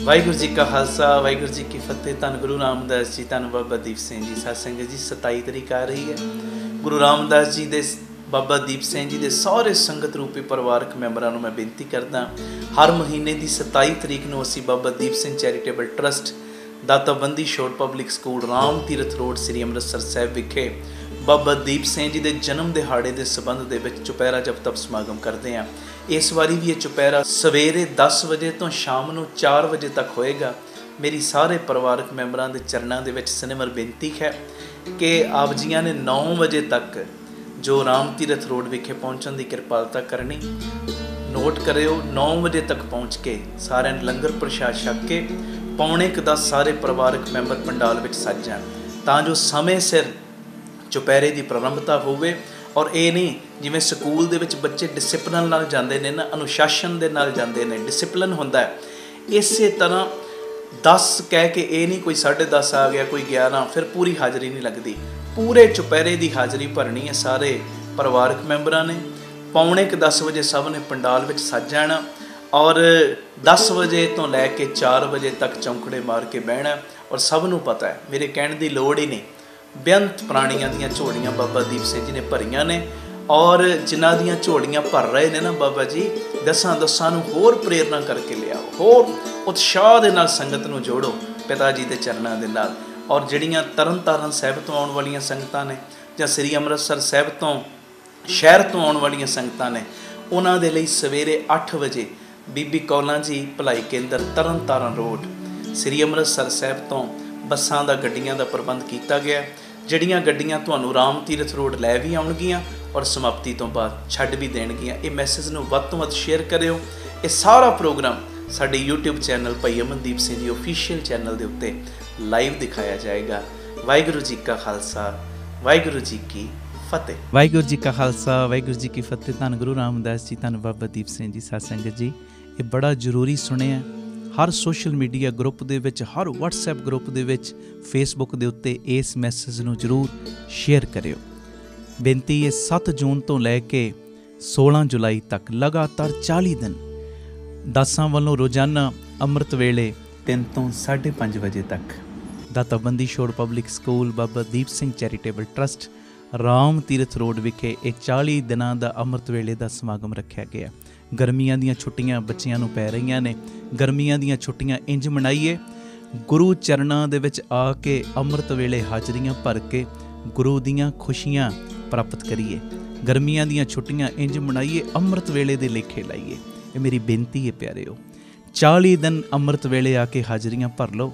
वाहिगुरू जी का खालसा वाहिगुरू जी की फतेह। धन गुरु रामदास जी, धन बाबा दीप सिंह जी। सत संगत जी 27 तरीक आ रही है। गुरु रामदास जी दे बाबा दीप सिंह जी दे सारे संगत रूपी परिवारक मैंबरां नूं मैं बेनती करदा, हर महीने की 27 तरीक नूं असीं Baba Deep Singh charitable trust Databandi Chhor public school Ram Tirath road Shri Amritsar Sahib विखे बाबा दीप सिंह जी के जन्म दिहाड़े के संबंध दे विच चुपहरा जप तप समागम करते हैं। इस बारी भी ये चुपहरा सवेरे 10 बजे तो शाम को 4 बजे तक होएगा। मेरी सारे परिवारक मैंबरां दे चरणों दे विच सिनेमर बेनती है कि आप जियां ने 9 बजे तक जो राम तीरथ रोड विखे पहुँचने की कृपालता करनी। नोट करियो 9 बजे तक पहुँच के सारे लंगर प्रसाद छक के 9:45 सारे परिवारक मैंबर पंडाल विच सज जाण, तां जो समय सिर चुपहरे की प्रारंभता होवे। और ये नहीं जिवें स्कूल दे विच बच्चे डिसिपलिन नाल जांदे ने ना, अनुशासन दे नाल जांदे ने, डिसिपलिन हुंदा है। इस तरह 10 कह के ये नहीं कोई 10:30 आ गया कोई 11, फिर पूरी हाज़री नहीं लगती। पूरे चुपहरे की हाज़री भरनी है सारे परिवारक मैंबरां ने। 9:45 बजे सब ने पंडाल विच सज जाना और 10 बजे तो लैके 4 बजे तक चौंकड़े मार के बहना। और सब नूं पता है, मेरे कहण की लोड़ ही नहीं, बेअंत प्राणियां दियां झोलियां बाबा दीप सिंह जी ने भरियां ने। और जिन्हां दियां झोलियां भर रहे ने ना बाबा जी, दसां नूं होर प्रेरणा करके लियाओ, होर उत्साह दे नाल संगत नूं जोड़ो पिता जी दे चरणां दे नाल। और जिहड़ियां तरन तारण साहिब तो आउण वालियां संगतां ने जां श्री अमृतसर साहिब तो शहर तो आउण वालियां संगतां ने, उन्हां दे लई सवेरे 8 बजे बीबी कौलां जी भलाई केंद्र तरन तारण रोड श्री अमृतसर साहिब तो बसां दा गड्डियां दा प्रबंध किया गया। जिहड़ियां गड्डियां तुहानूं राम तीरथ रोड लै भी आउणगियां और समाप्ति तो बाद छड्ड भी देणगियां। ये मैसेज नूं वध तों वध शेयर करियो। ये सारा प्रोग्राम साडे यूट्यूब चैनल भाई अमनदीप सिंह जी ऑफिशियल चैनल के उत्ते लाइव दिखाया जाएगा। वाहिगुरू जी का खालसा वाहिगुरू जी की फतेह। वाहिगुरू जी का खालसा वाहिगुरू जी की फतेह। धन गुरु रामदास जी, धन बाबा दीप सिंह जी। सत संगत जी ये बड़ा जरूरी सुनिया। हर सोशल मीडिया ग्रुप दे विच, हर WhatsApp ग्रुप दे विच, फेसबुक दे उत्ते इस मैसेज नूं जरूर शेयर करियो। बेनती है 7 जून तो लैके 16 जुलाई तक लगातार 40 दिन दासां वालों रोजाना अमृत वेले 3 तो 5:30 बजे तक Databandi Chhor public school Baba Deep Singh charitable trust Ram Tirath road विखे 40 दिनां दा अमृत वेले दा समागम रखा गया। गर्मियां दियां छुट्टियां बच्चियां नूं पै रहीआं ने। गर्मियां दियां छुट्टियां इंज मनाइए, गुरु चरणां दे विच आके अमृत वेले हाजरियां भर के गुरु दियां खुशियां प्राप्त करिए। गर्मियां दियां छुट्टियां इंज मनाइए, अमृत वेले दे लेखे लाइए। ये मेरी बेनती है प्यारेओ। 40 दिन अमृत वेले आके हाजरियां भर लो।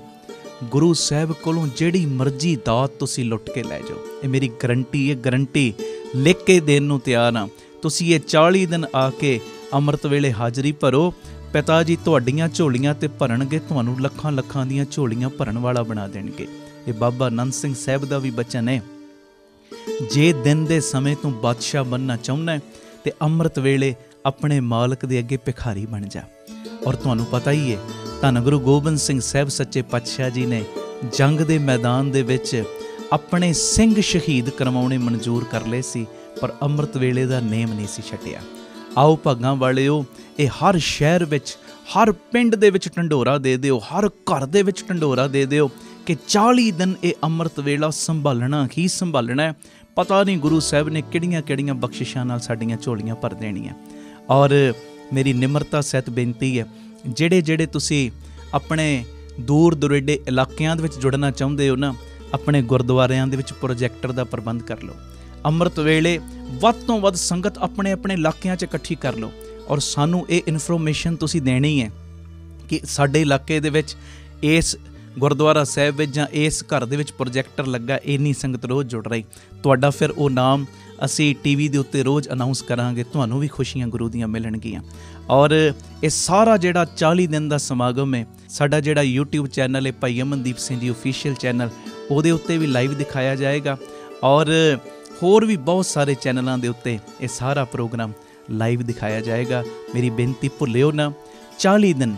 गुरु साहब कोलों जिहड़ी मर्जी दात तुसीं लुट के लै जाओ। ये मेरी गारंटी है, गारंटी लिख के देण नूं तैयार हाँ। तुसीं ये 40 दिन आके अमृत वेले हाजरी भरो, पिता जी तुहाड़ियां झोलियां ते भरनगे, तुहानूं लखां लखां दियां झोलियां भरन वाला बना देणगे। ये बाबा नंद सिंह साहिब दा भी बचन है, जे दिन दे समय तूं बादशाह बनना चाहुंदा है ते अमृत वेले अपने मालक दे अगे भिखारी बन जा। और तुहानूं पता ही है, धन गुरु गोबिंद सिंह साहिब सच्चे पातशाह जी ने जंग दे मैदान दे विच अपने सिंह शहीद करवाउणे मंजूर कर लए सी, पर अमृत वेले दा नेम नहीं सी छड्डिया। आओ भागां वालिओ, ये हर शहर विच, हर पिंड दे विच ढंडोरा दे दिओ, हर घर दे विच ढंडोरा दे दिओ कि 40 दिन ये अमृत वेला संभालना ही संभालना है। पता नहीं गुरु साहब ने किहड़ियां किहड़ियां बख्शिशां नाल साडीआं झोलियां भर देणीआं। और मेरी निमरता सहित बेनती है, ਜਿਹੜੇ ਜਿਹੜੇ ਤੁਸੀਂ ਆਪਣੇ ਦੂਰ ਦੁਰੇਡੇ ਇਲਾਕਿਆਂ ਦੇ ਵਿੱਚ ਜੁੜਨਾ ਚਾਹੁੰਦੇ ਹੋ ਨਾ, ਆਪਣੇ ਗੁਰਦੁਆਰਿਆਂ ਦੇ ਵਿੱਚ ਪ੍ਰੋਜੈਕਟਰ ਦਾ ਪ੍ਰਬੰਧ ਕਰ ਲਓ। ਅੰਮ੍ਰਿਤ ਵੇਲੇ ਵੱਧ ਤੋਂ ਵੱਧ ਸੰਗਤ ਆਪਣੇ ਆਪਣੇ ਇਲਾਕਿਆਂ 'ਚ ਇਕੱਠੀ ਕਰ ਲਓ। ਔਰ ਸਾਨੂੰ ਇਹ ਇਨਫੋਰਮੇਸ਼ਨ ਤੁਸੀਂ ਦੇਣੀ ਹੈ ਕਿ ਸਾਡੇ ਇਲਾਕੇ ਦੇ ਵਿੱਚ ਇਸ ਗੁਰਦੁਆਰਾ ਸਾਹਿਬ ਵਿੱਚ ਜਾਂ ਇਸ ਘਰ ਦੇ ਵਿੱਚ ਪ੍ਰੋਜੈਕਟਰ ਲੱਗਾ, ਇੰਨੀ ਸੰਗਤ ਰੋਜ਼ ਜੁੜ ਰਹੀ। ਤੁਹਾਡਾ ਫਿਰ ਉਹ ਨਾਮ ਅਸੀਂ TV ਦੇ ਉੱਤੇ ਰੋਜ਼ ਅਨਾਊਂਸ ਕਰਾਂਗੇ, ਤੁਹਾਨੂੰ ਵੀ ਖੁਸ਼ੀਆਂ ਗੁਰੂ ਦੀਆਂ ਮਿਲਣਗੀਆਂ। और ये सारा जिहड़ा 40 दिन का समागम है, साडा जिहड़ा YouTube चैनल है भाई अमनदीप सिंह जी ऑफिशियल चैनल, उहदे उत्ते भी लाइव दिखाया जाएगा। और होर भी बहुत सारे चैनलों के उत्ते ये सारा प्रोग्राम लाइव दिखाया जाएगा। मेरी बेनती भुल्लिओ ना, 40 दिन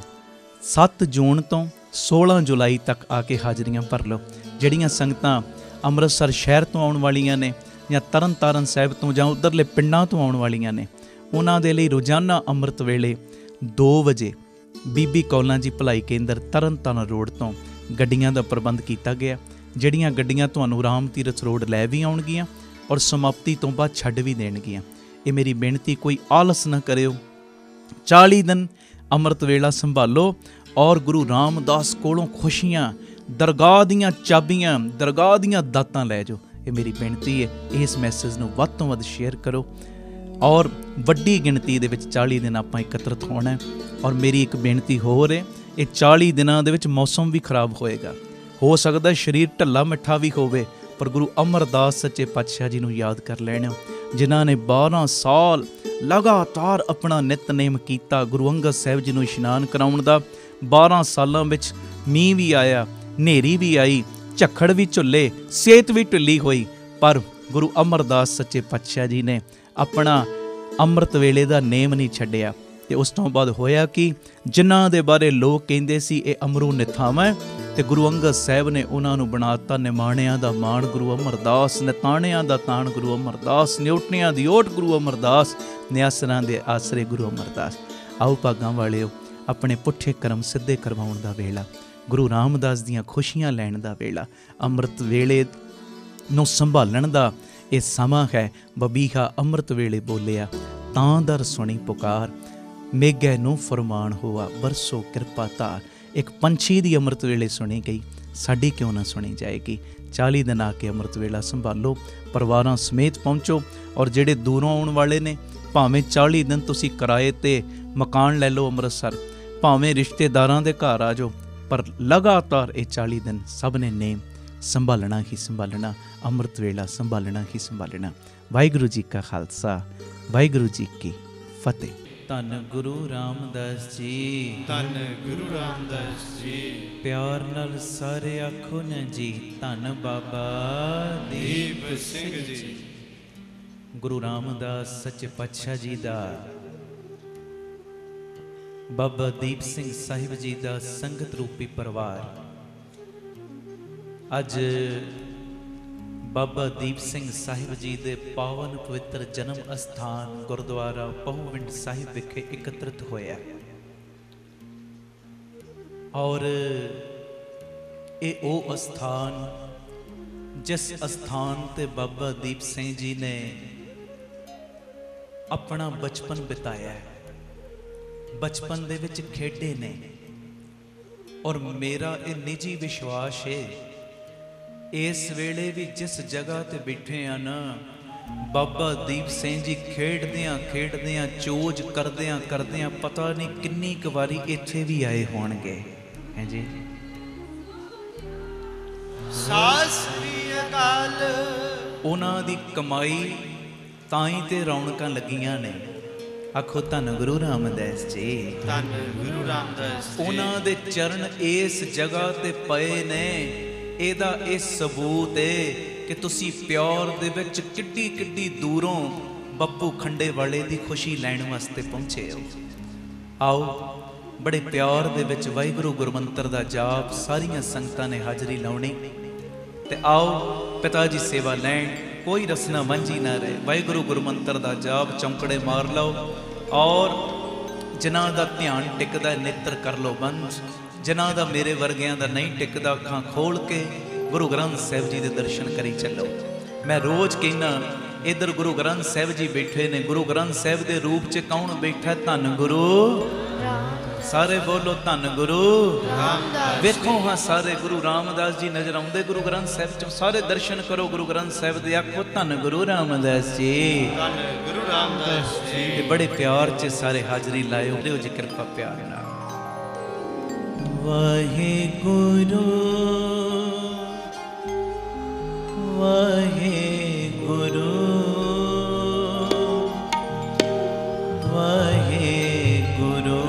7 जून तो 16 जुलाई तक आके हाजरियां भर लो। जिहड़ियां संगतां अमृतसर शहर तो आउण वालियां ने जां तरन तारण साहिब तो जां उधरले पिंडां तो आउण वालियां ने, उन्हां दे लई रोजाना अमृत वेले 2 वजे ਬੀਬੀ ਕੌਲਾਂ ਜੀ ਭਲਾਈ ਕੇਂਦਰ ਤਰਨਤਾਰਨ ਰੋਡ ਤੋਂ ਗੱਡੀਆਂ ਦਾ ਪ੍ਰਬੰਧ ਕੀਤਾ ਗਿਆ, ਜਿਹੜੀਆਂ ਗੱਡੀਆਂ ਤੁਹਾਨੂੰ ਰਾਮ ਤੀਰਥ ਰੋਡ ਲੈ ਵੀ ਆਉਣਗੀਆਂ ਔਰ ਸਮਾਪਤੀ ਤੋਂ ਬਾਅਦ ਛੱਡ ਵੀ ਦੇਣਗੀਆਂ। ਇਹ ਮੇਰੀ ਬੇਨਤੀ, ਕੋਈ ਆਲਸ ਨਾ ਕਰਿਓ। 40 ਦਿਨ ਅੰਮ੍ਰਿਤ ਵੇਲਾ ਸੰਭਾਲੋ ਔਰ ਗੁਰੂ ਰਾਮਦਾਸ ਕੋਲੋਂ ਖੁਸ਼ੀਆਂ, ਦਰਗਾਹ ਦੀਆਂ ਚਾਬੀਆਂ, ਦਰਗਾਹ ਦੀਆਂ ਦਾਤਾਂ ਲੈ ਜਾਓ। ਇਹ ਮੇਰੀ ਬੇਨਤੀ ਹੈ। ਇਸ ਮੈਸੇਜ ਨੂੰ ਵੱਧ ਤੋਂ ਵੱਧ ਸ਼ੇਅਰ ਕਰੋ ਔਰ ਵੱਡੀ ਗਿਣਤੀ ਦੇ ਵਿੱਚ 40 ਦਿਨ ਆਪਾਂ ਇਕੱਤਰਤ ਹੋਣਾ। ਔਰ ਮੇਰੀ ਇੱਕ ਬੇਨਤੀ ਹੋਰ ਹੈ, ਇਹ 40 ਦਿਨਾਂ ਦੇ ਵਿੱਚ ਮੌਸਮ ਵੀ ਖਰਾਬ ਹੋਏਗਾ, ਹੋ ਸਕਦਾ ਸਰੀਰ ਢੱਲਾ ਮਿੱਠਾ ਵੀ ਹੋਵੇ, ਪਰ ਗੁਰੂ ਅਮਰਦਾਸ ਸੱਚੇ ਪਾਤਸ਼ਾਹ ਜੀ ਨੂੰ ਯਾਦ ਕਰ ਲੈਣਾ, ਜਿਨ੍ਹਾਂ ਨੇ 12 ਸਾਲ ਲਗਾਤਾਰ ਆਪਣਾ ਨਿਤਨੇਮ ਕੀਤਾ। ਗੁਰੂ ਅੰਗਦ ਸਾਹਿਬ ਜੀ ਨੂੰ ਇਸ਼ਨਾਨ ਕਰਾਉਣ ਦਾ 12 ਸਾਲਾਂ ਵਿੱਚ ਮੀਂਹ ਵੀ ਆਇਆ, ਹਨੇਰੀ ਵੀ ਆਈ, ਝੱਖੜ ਵੀ ਝੁੱਲੇ, ਸਿਹਤ ਵੀ ਢਿੱਲੀ ਹੋਈ, ਪਰ ਗੁਰੂ ਅਮਰਦਾਸ ਸੱਚੇ ਪਾਤਸ਼ਾਹ ਜੀ ਨੇ ਆਪਣਾ ਅੰਮ੍ਰਿਤ ਵੇਲੇ ਦਾ ਨੇਮ ਨਹੀਂ ਛੱਡਿਆ। ਤੇ ਉਸ ਤੋਂ ਬਾਅਦ ਹੋਇਆ ਕਿ ਜਿਨ੍ਹਾਂ ਦੇ ਬਾਰੇ ਲੋਕ ਕਹਿੰਦੇ ਸੀ ਇਹ ਅਮਰੂ ਨਿਥਾਵਾਂ, ਤੇ ਗੁਰੂ ਅੰਗਦ ਸਾਹਿਬ ਨੇ ਉਹਨਾਂ ਨੂੰ ਬਣਾਤਾ ਨਿਮਾਣਿਆਂ ਦਾ ਮਾਣ ਗੁਰੂ ਅਮਰਦਾਸ, ਨਿਤਾਣਿਆਂ ਦਾ ਤਾਣ ਗੁਰੂ ਅਮਰਦਾਸ, ਨਿਉਟਣਿਆਂ ਦੀ ਓਟ ਗੁਰੂ ਅਮਰਦਾਸ, ਨਿਆਸਰਾਂ ਦੇ ਆਸਰੇ ਗੁਰੂ ਅਮਰਦਾਸ। ਆਓ ਭਾਗਾਂ ਵਾਲਿਓ, ਆਪਣੇ ਪੁੱਠੇ ਕਰਮ ਸਿੱਧੇ ਕਰਵਾਉਣ ਦਾ ਵੇਲਾ, ਗੁਰੂ ਰਾਮਦਾਸ ਦੀਆਂ ਖੁਸ਼ੀਆਂ ਲੈਣ ਦਾ ਵੇਲਾ, ਅੰਮ੍ਰਿਤ ਵੇਲੇ ਨੂੰ ਸੰਭਾਲਣ ਦਾ ਇਹ ਸਮਾਂ ਹੈ। ਬਬੀਹਾ ਅੰਮ੍ਰਿਤ ਵੇਲੇ ਬੋਲਿਆ, ਤਾਂ ਦਰ ਸੁਣੀ ਪੁਕਾਰ, ਮੇਘੇ ਨੂੰ ਫਰਮਾਨ ਹੋਆ, ਬਰਸੋ ਕਿਰਪਾ ਧਾਰ। ਇੱਕ ਪੰਛੀ ਦੀ ਅੰਮ੍ਰਿਤ ਵੇਲੇ ਸੁਣੀ ਗਈ, ਸਾਡੀ ਕਿਉਂ ਨਾ ਸੁਣੀ ਜਾਏਗੀ। 40 ਦਿਨ ਆ ਕੇ ਅੰਮ੍ਰਿਤ ਵੇਲਾ ਸੰਭਾਲੋ, ਪਰਿਵਾਰਾਂ ਸਮੇਤ ਪਹੁੰਚੋ। ਔਰ ਜਿਹੜੇ ਦੂਰੋਂ ਆਉਣ ਵਾਲੇ ਨੇ, ਭਾਵੇਂ 40 ਦਿਨ ਤੁਸੀਂ ਕਿਰਾਏ 'ਤੇ ਮਕਾਨ ਲੈ ਲਓ ਅੰਮ੍ਰਿਤਸਰ, ਭਾਵੇਂ ਰਿਸ਼ਤੇਦਾਰਾਂ ਦੇ ਘਰ ਆ ਜਾਓ, ਪਰ ਲਗਾਤਾਰ ਇਹ 40 ਦਿਨ ਸਭ ਨੇ ਨੇਮ ਸੰਭਾਲਣਾ ਹੀ ਸੰਭਾਲਣਾ, ਅੰਮ੍ਰਿਤ ਵੇਲਾ ਸੰਭਾਲਣਾ ਹੀ ਸੰਭਾਲਣਾ। ਵਾਹਿਗੁਰੂ ਜੀ ਕਾ ਖਾਲਸਾ, ਵਾਹਿਗੁਰੂ ਜੀ ਕੀ ਫਤਿਹ। ਧੰਨ ਗੁਰੂ ਰਾਮਦਾਸ ਜੀ, ਧੰਨ ਗੁਰੂ ਰਾਮਦਾਸ ਜੀ। ਪਿਆਰ ਨਾਲ ਸਾਰੇ ਆਖੋ ਨਾ ਜੀ, ਧੰਨ ਬਾਬਾ ਦੀਪ ਸਿੰਘ ਜੀ। ਗੁਰੂ ਰਾਮਦਾਸ ਸੱਚੇ ਪਾਤਸ਼ਾਹ ਜੀ ਦਾ, ਬਾਬਾ ਦੀਪ ਸਿੰਘ ਸਾਹਿਬ ਜੀ ਦਾ ਸੰਗਤ ਰੂਪੀ ਪਰਿਵਾਰ ਅੱਜ ਬਾਬਾ ਦੀਪ ਸਿੰਘ ਸਾਹਿਬ ਜੀ ਦੇ ਪਾਵਨ ਪਵਿੱਤਰ ਜਨਮ ਅਸਥਾਨ ਗੁਰਦੁਆਰਾ ਪਹੂਵਿੰਡ ਸਾਹਿਬ ਵਿਖੇ ਇਕੱਤਰਿਤ ਹੋਇਆ। ਔਰ ਇਹ ਉਹ ਅਸਥਾਨ ਜਿਸ ਅਸਥਾਨ ਤੇ ਬਾਬਾ ਦੀਪ ਸਿੰਘ ਜੀ ਨੇ ਆਪਣਾ ਬਚਪਨ ਬਿਤਾਇਆ, ਬਚਪਨ ਦੇ ਵਿੱਚ ਖੇਡੇ ਨੇ। ਔਰ ਮੇਰਾ ਇਹ ਨਿੱਜੀ ਵਿਸ਼ਵਾਸ ਹੈ, ਇਸ ਵੇਲੇ ਵੀ ਜਿਸ ਜਗ੍ਹਾ ਤੇ ਬੈਠੇ ਆ ਨਾ, ਬਾਬਾ ਦੀਪ ਸਿੰਘ ਜੀ ਖੇਡਦਿਆਂ ਖੇਡਦਿਆਂ, ਚੋਜ ਕਰਦਿਆਂ ਕਰਦਿਆਂ ਪਤਾ ਨਹੀਂ ਕਿੰਨੀ ਕੁ ਵਾਰੀ ਇੱਥੇ ਵੀ ਆਏ ਹੋਣਗੇ। ਹੈ ਜੀ, ਸਤਿ ਸ੍ਰੀ ਅਕਾਲ। ਉਹਨਾਂ ਦੀ ਕਮਾਈ ਤਾਂ ਹੀ ਤੇ ਰੌਣਕਾਂ ਲੱਗੀਆਂ ਨੇ। ਆਖੋ ਧੰਨ ਗੁਰੂ ਰਾਮਦਾਸ ਜੀ, ਧੰਨ ਗੁਰੂ ਰਾਮਦਾਸ ਜੀ। ਉਹਨਾਂ ਦੇ ਚਰਨ ਇਸ ਜਗ੍ਹਾ ਤੇ ਪਏ ਨੇ। ਇਹਦਾ ਇਹ ਸਬੂਤ ਹੈ ਕਿ ਤੁਸੀਂ ਪਿਆਰ ਦੇ ਵਿੱਚ ਕਿੱਡੀ ਕਿੱਡੀ ਦੂਰੋਂ ਬੱਬੂ ਖੰਡੇ ਵਾਲੇ ਦੀ ਖੁਸ਼ੀ ਲੈਣ ਵਾਸਤੇ ਪਹੁੰਚੇ ਹੋ। ਆਓ ਬੜੇ ਪਿਆਰ ਦੇ ਵਿੱਚ ਵਾਹਿਗੁਰੂ ਗੁਰਮੰਤਰ ਦਾ ਜਾਪ ਸਾਰੀਆਂ ਸੰਗਤਾਂ ਨੇ ਹਾਜ਼ਰੀ ਲਾਉਣੀ, ਤੇ ਆਓ ਪਿਤਾ ਜੀ ਸੇਵਾ ਲੈਣ, ਕੋਈ ਰਸਨਾ ਵਾਂਝੀ ਨਾ ਰਹੇ। ਵਾਹਿਗੁਰੂ ਗੁਰਮੰਤਰ ਦਾ ਜਾਪ ਚੌਂਕੜੇ ਮਾਰ ਲਓ, ਔਰ ਜਿਨ੍ਹਾਂ ਦਾ ਧਿਆਨ ਟਿਕਦਾ ਨੇਤਰ ਕਰ ਲਓ ਬੰਦ, ਜਿਨ੍ਹਾਂ ਦਾ ਮੇਰੇ ਵਰਗਿਆਂ ਦਾ ਨਹੀਂ ਟਿਕਦਾ ਅੱਖਾਂ ਖੋਲ ਕੇ ਗੁਰੂ ਗ੍ਰੰਥ ਸਾਹਿਬ ਜੀ ਦੇ ਦਰਸ਼ਨ ਕਰੀ ਚੱਲੋ। ਮੈਂ ਰੋਜ਼ ਕਹਿੰਦਾ, ਇੱਧਰ ਗੁਰੂ ਗ੍ਰੰਥ ਸਾਹਿਬ ਜੀ ਬੈਠੇ ਨੇ, ਗੁਰੂ ਗ੍ਰੰਥ ਸਾਹਿਬ ਦੇ ਰੂਪ 'ਚ ਕੌਣ ਬੈਠਾ? ਧੰਨ ਗੁਰੂ, ਸਾਰੇ ਬੋਲੋ ਧੰਨ ਗੁਰੂ ਰਾਮਦਾਸ। ਵੇਖੋ ਹਾਂ ਸਾਰੇ ਗੁਰੂ ਰਾਮਦਾਸ ਜੀ ਨਜ਼ਰ ਆਉਂਦੇ ਗੁਰੂ ਗ੍ਰੰਥ ਸਾਹਿਬ 'ਚ। ਸਾਰੇ ਦਰਸ਼ਨ ਕਰੋ ਗੁਰੂ ਗ੍ਰੰਥ ਸਾਹਿਬ ਦੇ, ਆਖੋ ਧੰਨ ਗੁਰੂ ਰਾਮਦਾਸ ਜੀ, ਧੰਨ ਗੁਰੂ ਰਾਮਦਾਸ ਜੀ। ਤੇ ਬੜੇ ਪਿਆਰ 'ਚ ਸਾਰੇ ਹਾਜ਼ਰੀ ਲਾਇਓ, ਦਿਓ ਜੀ ਕਿਰਪਾ ਪਿਆਰ ਨਾਲ। ਵਾਹਿਗੁਰੂ ਵਾਹਿਗੁਰੂ ਵਾਹਿਗੁਰੂ,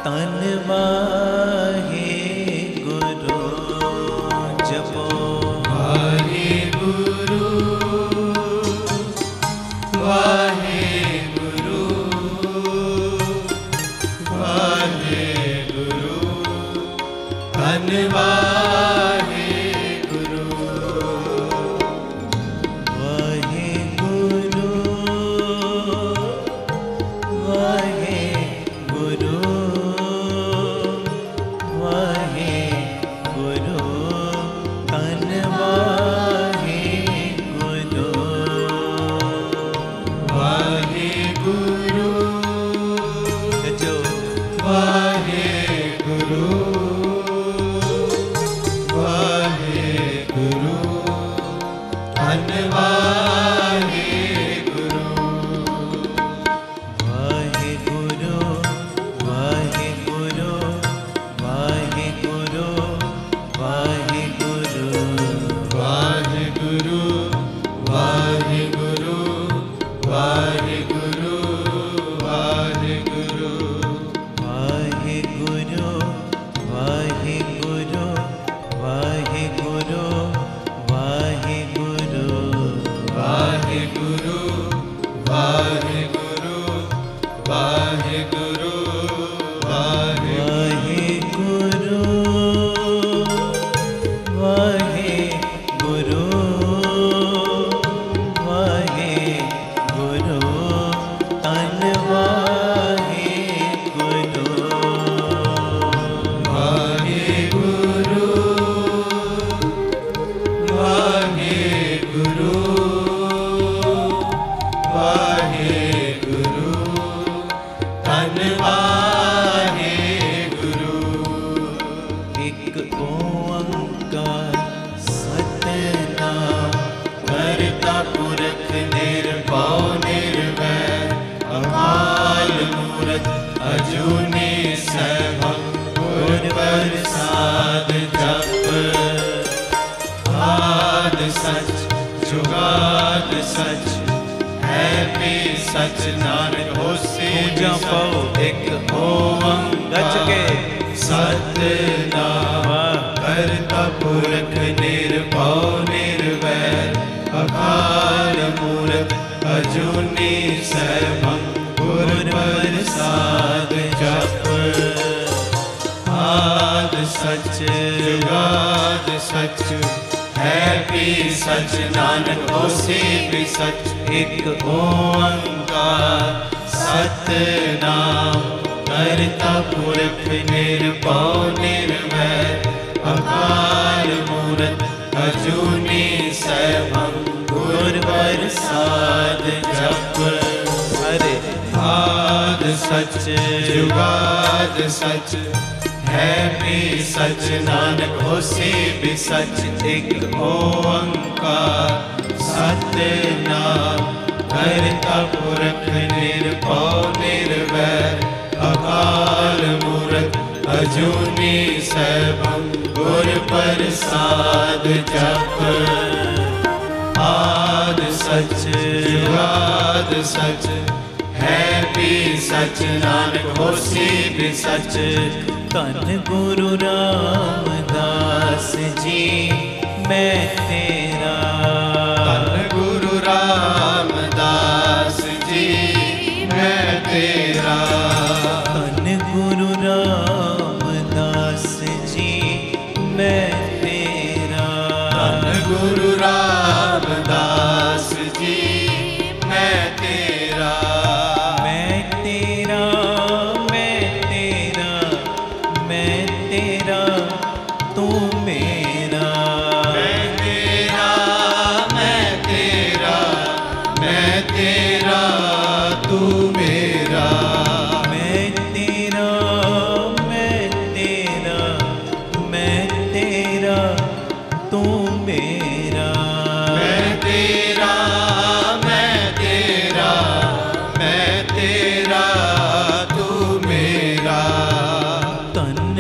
ਧੰਨ ਵਾਹਿਗੁਰੂ। ਜਪੋ ਵਾਹਿਗੁਰੂ ਵਾਹਿਗੁਰੂ ਵਾਹਿਗੁਰੂ, ਧੰਨ ਵਾਹਿਗੁਰੂ ਵਾਹਿਗੁਰੂ ਵਾਹਿਗੁਰੂ सच नानक होसी गूंजा पाओ एक ओम गज के सतनाम करता पुरख निर्भव निर्वैर अकाल मूरत अजूनी सैभं गुर प्रसाद जप आद सच जुगाद सच है भी सच नानक होसी भी सच एक ओंकार सतनाम करता पुरख निर्भव निर्वैर अकाल मूरत अजूनी सैभं गुर प्रसाद जप अरे आद सच जुगाद सच है भी सच नानक होसी भी सच एक ओंकार सतनाम करता पुरख निर्भव निर्वैर अकाल मूरत अजूनी सैभं गुर प्रसाद जप आद सच जुगाद सच है भी सच नानक होसी भी सच धन गुरु रामदास जी मैं तेरा धन गुरु रामदास जी मैं तेरा धन गुरु रामदास जी मैं तेरा धन गुरु रामदास जी मैं तेरा मैं तेरा मैं तेरा मैं तेरा तू मेरा मैं तेरा मैं तेरा मैं तेरा तू मेरा मैं तेरा मैं तेरा मैं तेरा तू मेरा मैं तेरा मैं तेरा मैं तेरा तू मेरा धन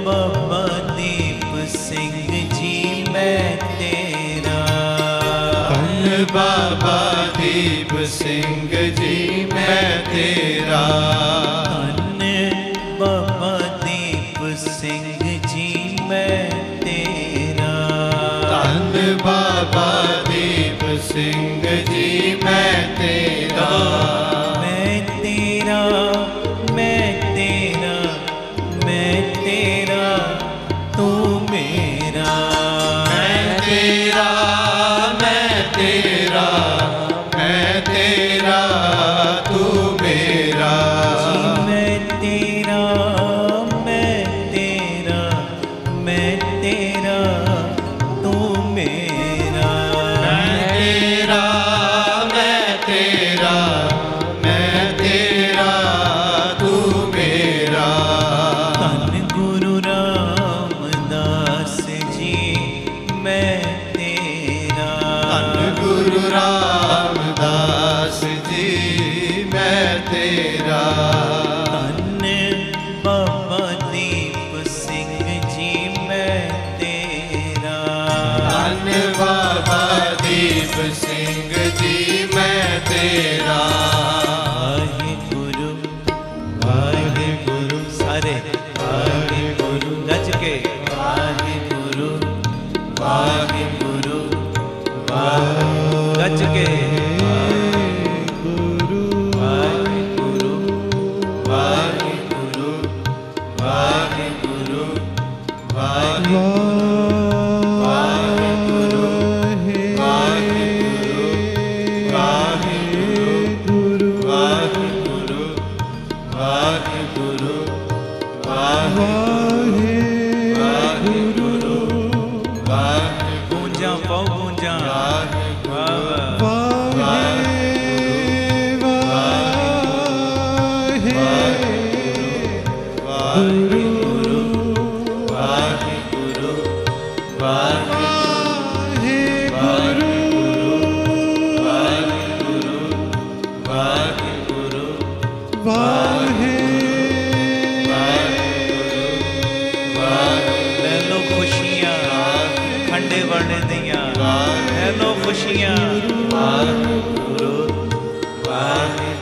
बाबा दीप सिंह जी मैं तेरा धन बाबा दीप सिंह जी मैं तेरा धन बाबा दीप सिंह जी मैं तेरा धन बाबा दीप सिंह जी मैं तेरा मैं तेरा मैं तेरा मैं तेरा तू मेरा मैं तेरा मैं तेरा मैं तेरा तू मेरा मैं तेरा मैं तेरा मैं तेरा तू मेरा मैं तेरा मैं तेरा मैं तेरा तू मेरा धन गुरु रामदास जी मैं तेरा धन गुरु रामदास जी मैं तेरा धन बाबा दीप सिंह जी मैं तेरा धन बाबा दीप सिंह जी मैं तेरा वाहिगुरु वाहिगुरु सारे वाहिगुरु गज के वाहिगुरु वाहिगुरु गज के वाहिगुरु वाहिगुरु वाहिगुरु वाहिगुरु वाहिगुरु वाहिगुरु वाहिगुरु वाहिगुरु वाहिगुरु वाहिगुरु गूंजा पाओ गूंजा ਲੈ ਲੋ ਖੁਸ਼ੀਆਂ ਖੰਡੇ ਵਰਣੇ ਦੀਆਂ ਲੈ ਲੋ ਖੁਸ਼ੀਆਂ ਵਾਹਿਗੁਰੂ ਵਾਹਿਗੁਰੂ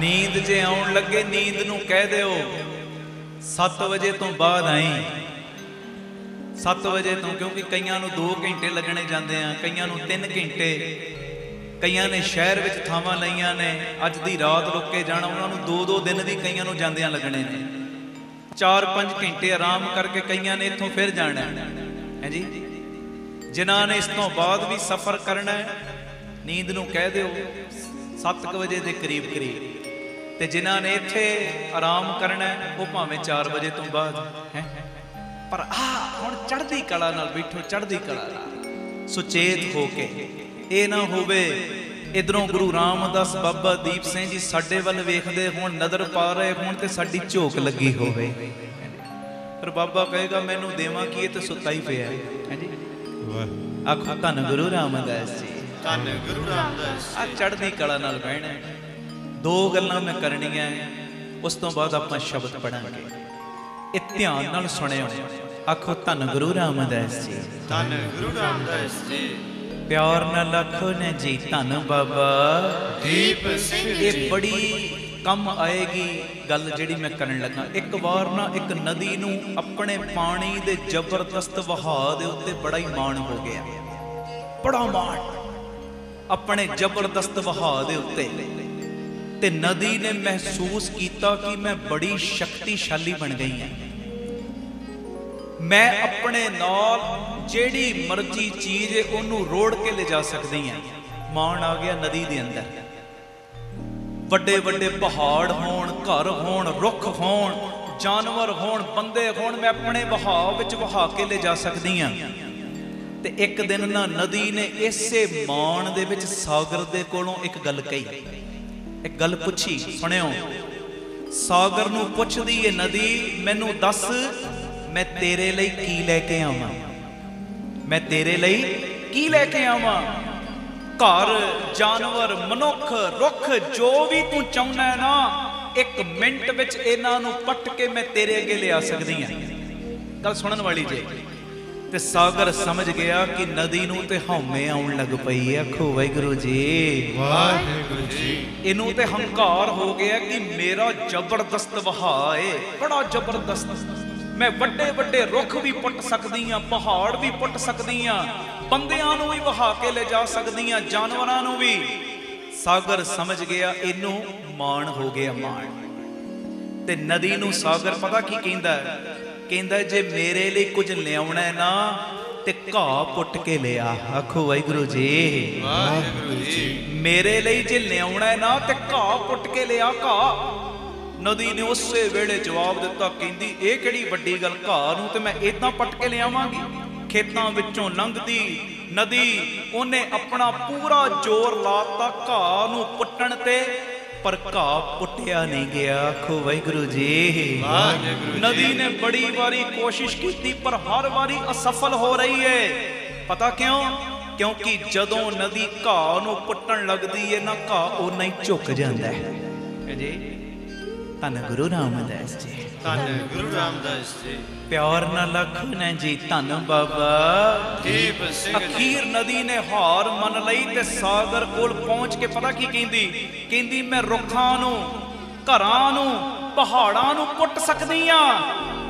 नींद जे आउण लगे नींद नू कह दिओ 7 वजे तो बाद आई 7 वजे तो, क्योंकि कईयां नू 2 घंटे लगने जाते हैं, कईयां नू 3 घंटे, कईयां ने शहर विच थावां लईयां ने अज दी रात रुक के जाना, उन्हां नू 2-2 दिन भी कईयां नू जांदियां लगने ने, 4-5 घंटे आराम करके कईयां ने इत्थों फिर जाना है जी। जिन्हां ने इस तो बाद भी सफ़र करना है नींद नू कह दिओ 7 वजे के करीब करीब, ते जिन्हां ने इत्थे आराम करना है वो भावें 4 बजे तो बाद है। पर हुण चढ़दी कला नाल बैठो, चढ़दी कला नाल सुचेत हो के, ये ना होवे इधरों गुरु रामदास बाबा दीप सिंह जी साडे वल वेखदे होण, नज़र पा रहे होण ते साडी झोक लगी होवे, पर बाबा कहेगा मैनू देवां की, ये तो सुत्ता ही पिया है जी। आखो धन गुरु रामदास जी, धन गुरु रामदास आ चढ़दी कला नाल बहना। दो गल्लां मैं करनियां, उस तो बाद आपां शब्द पढ़ांगे, ये ध्यान नाल सुणिओ। आखो धन गुरु रामदास जी, धन गुरु रामदास जी। प्यार नाल आखो ने जी धन बाबा दीप सिंह ये जी। बड़ी कम आएगी गल जिहड़ी मैं करन लगा। एक बार ना एक नदी नूं अपने पानी दे जबरदस्त वहाव दे उत्ते बड़ा ही माण हो गया, बड़ा माण अपने जबरदस्त वहाव दे उत्ते। ते नदी ने महसूस किया कि मैं बड़ी शक्तिशाली बन गई हां, मैं अपने नाल जेड़ी मर्जी चीज है ओनू रोड़ के ले जा सकती हां। माण आ गया नदी दे अंदर, ਵੱਡੇ ਵੱਡੇ ਪਹਾੜ ਹੋਣ, ਘਰ ਹੋਣ, ਰੁੱਖ ਹੋਣ, ਜਾਨਵਰ ਹੋਣ, ਬੰਦੇ ਹੋਣ, ਮੈਂ ਆਪਣੇ ਵਹਾਅ ਵਿੱਚ ਵਹਾ ਕੇ ਲੈ ਜਾ ਸਕਦੀ ਹਾਂ। ਤੇ ਇੱਕ ਦਿਨ ਨਾ ਨਦੀ ਨੇ ਇਸੇ ਮਾਣ ਦੇ ਵਿੱਚ ਸਾਗਰ ਦੇ ਕੋਲੋਂ ਇੱਕ ਗੱਲ ਕਹੀ, ਇੱਕ ਗੱਲ ਪੁੱਛੀ, ਸੁਣਿਓ। ਸਾਗਰ ਨੂੰ ਪੁੱਛਦੀ ਏ ਨਦੀ, ਮੈਨੂੰ ਦੱਸ ਮੈਂ ਤੇਰੇ ਲਈ ਕੀ ਲੈ ਕੇ ਆਵਾਂ, ਮੈਂ ਤੇਰੇ ਲਈ ਕੀ ਲੈ ਕੇ ਆਵਾਂ। घर जानवर मनुख रुख जो भी तू चाहना है ना, एक मिनट विच इन्हां नूं पट के मैं तेरे अगे लिया सकदी हां। गल सुनन वाली जे। ते सागर समझ गया कि नदी नूं ते हौमे आउण लग पई है। आखो वाहिगुरू जी, वाहिगुरू जी। इनू ते हंकार हो गया कि मेरा जबरदस्त वहाव है, बड़ा जबरदस्त। मैं वड्डे वड्डे रुख भी पुट सकदी हां, पहाड़ भी पुट सकदी हां, बंदियां नूं भी वहा के ले जा सकदी हां, जानवरां नूं भी। सागर समझ गया इनू माण हो गया, माण। ते नदी नूं सागर पता की कहंदा है, कहंदा जे मेरे लिए कुछ लियाउणा है ना ते घाह पुट के लिया। आखो वाहिगुरू जी, वाहिगुरू जी। मेरे लिए जे लियाउणा है ना ते घाह पुट के लिया, घाह। नदी ने उसे वेले जवाब दिता, कहंदी ये किहड़ी वड्डी गल, घाह नूं ते मैं इदां पट के लियावांगी। खेतां विचों लंघदी नदी उन्हें अपना पूरा जोर लाता घाह नूं पुट्टण ते, पर घाह पुट्टिया नहीं गया। आखो वाहिगुरू जी, नदी ने बड़ी बारी कोशिश की पर हर बारी असफल हो रही है। पता क्यों? क्योंकि जदों नदी घाह नूं पुट्टण लगदी है ना, घाह उन्ना ही झुक जांदा है जी। धन गुरु रामदास जी, धन गुरु रामदास जी। प्यार ना लख ने जी धन बाबा दीप सिंह जी। अखीर नदी ने हार मन लई ते सागर कोल पहुंच के पता की कहंदी, कहंदी मैं रुखां नूं, घरां नूं, पहाड़ां नूं पुट सकदी हां,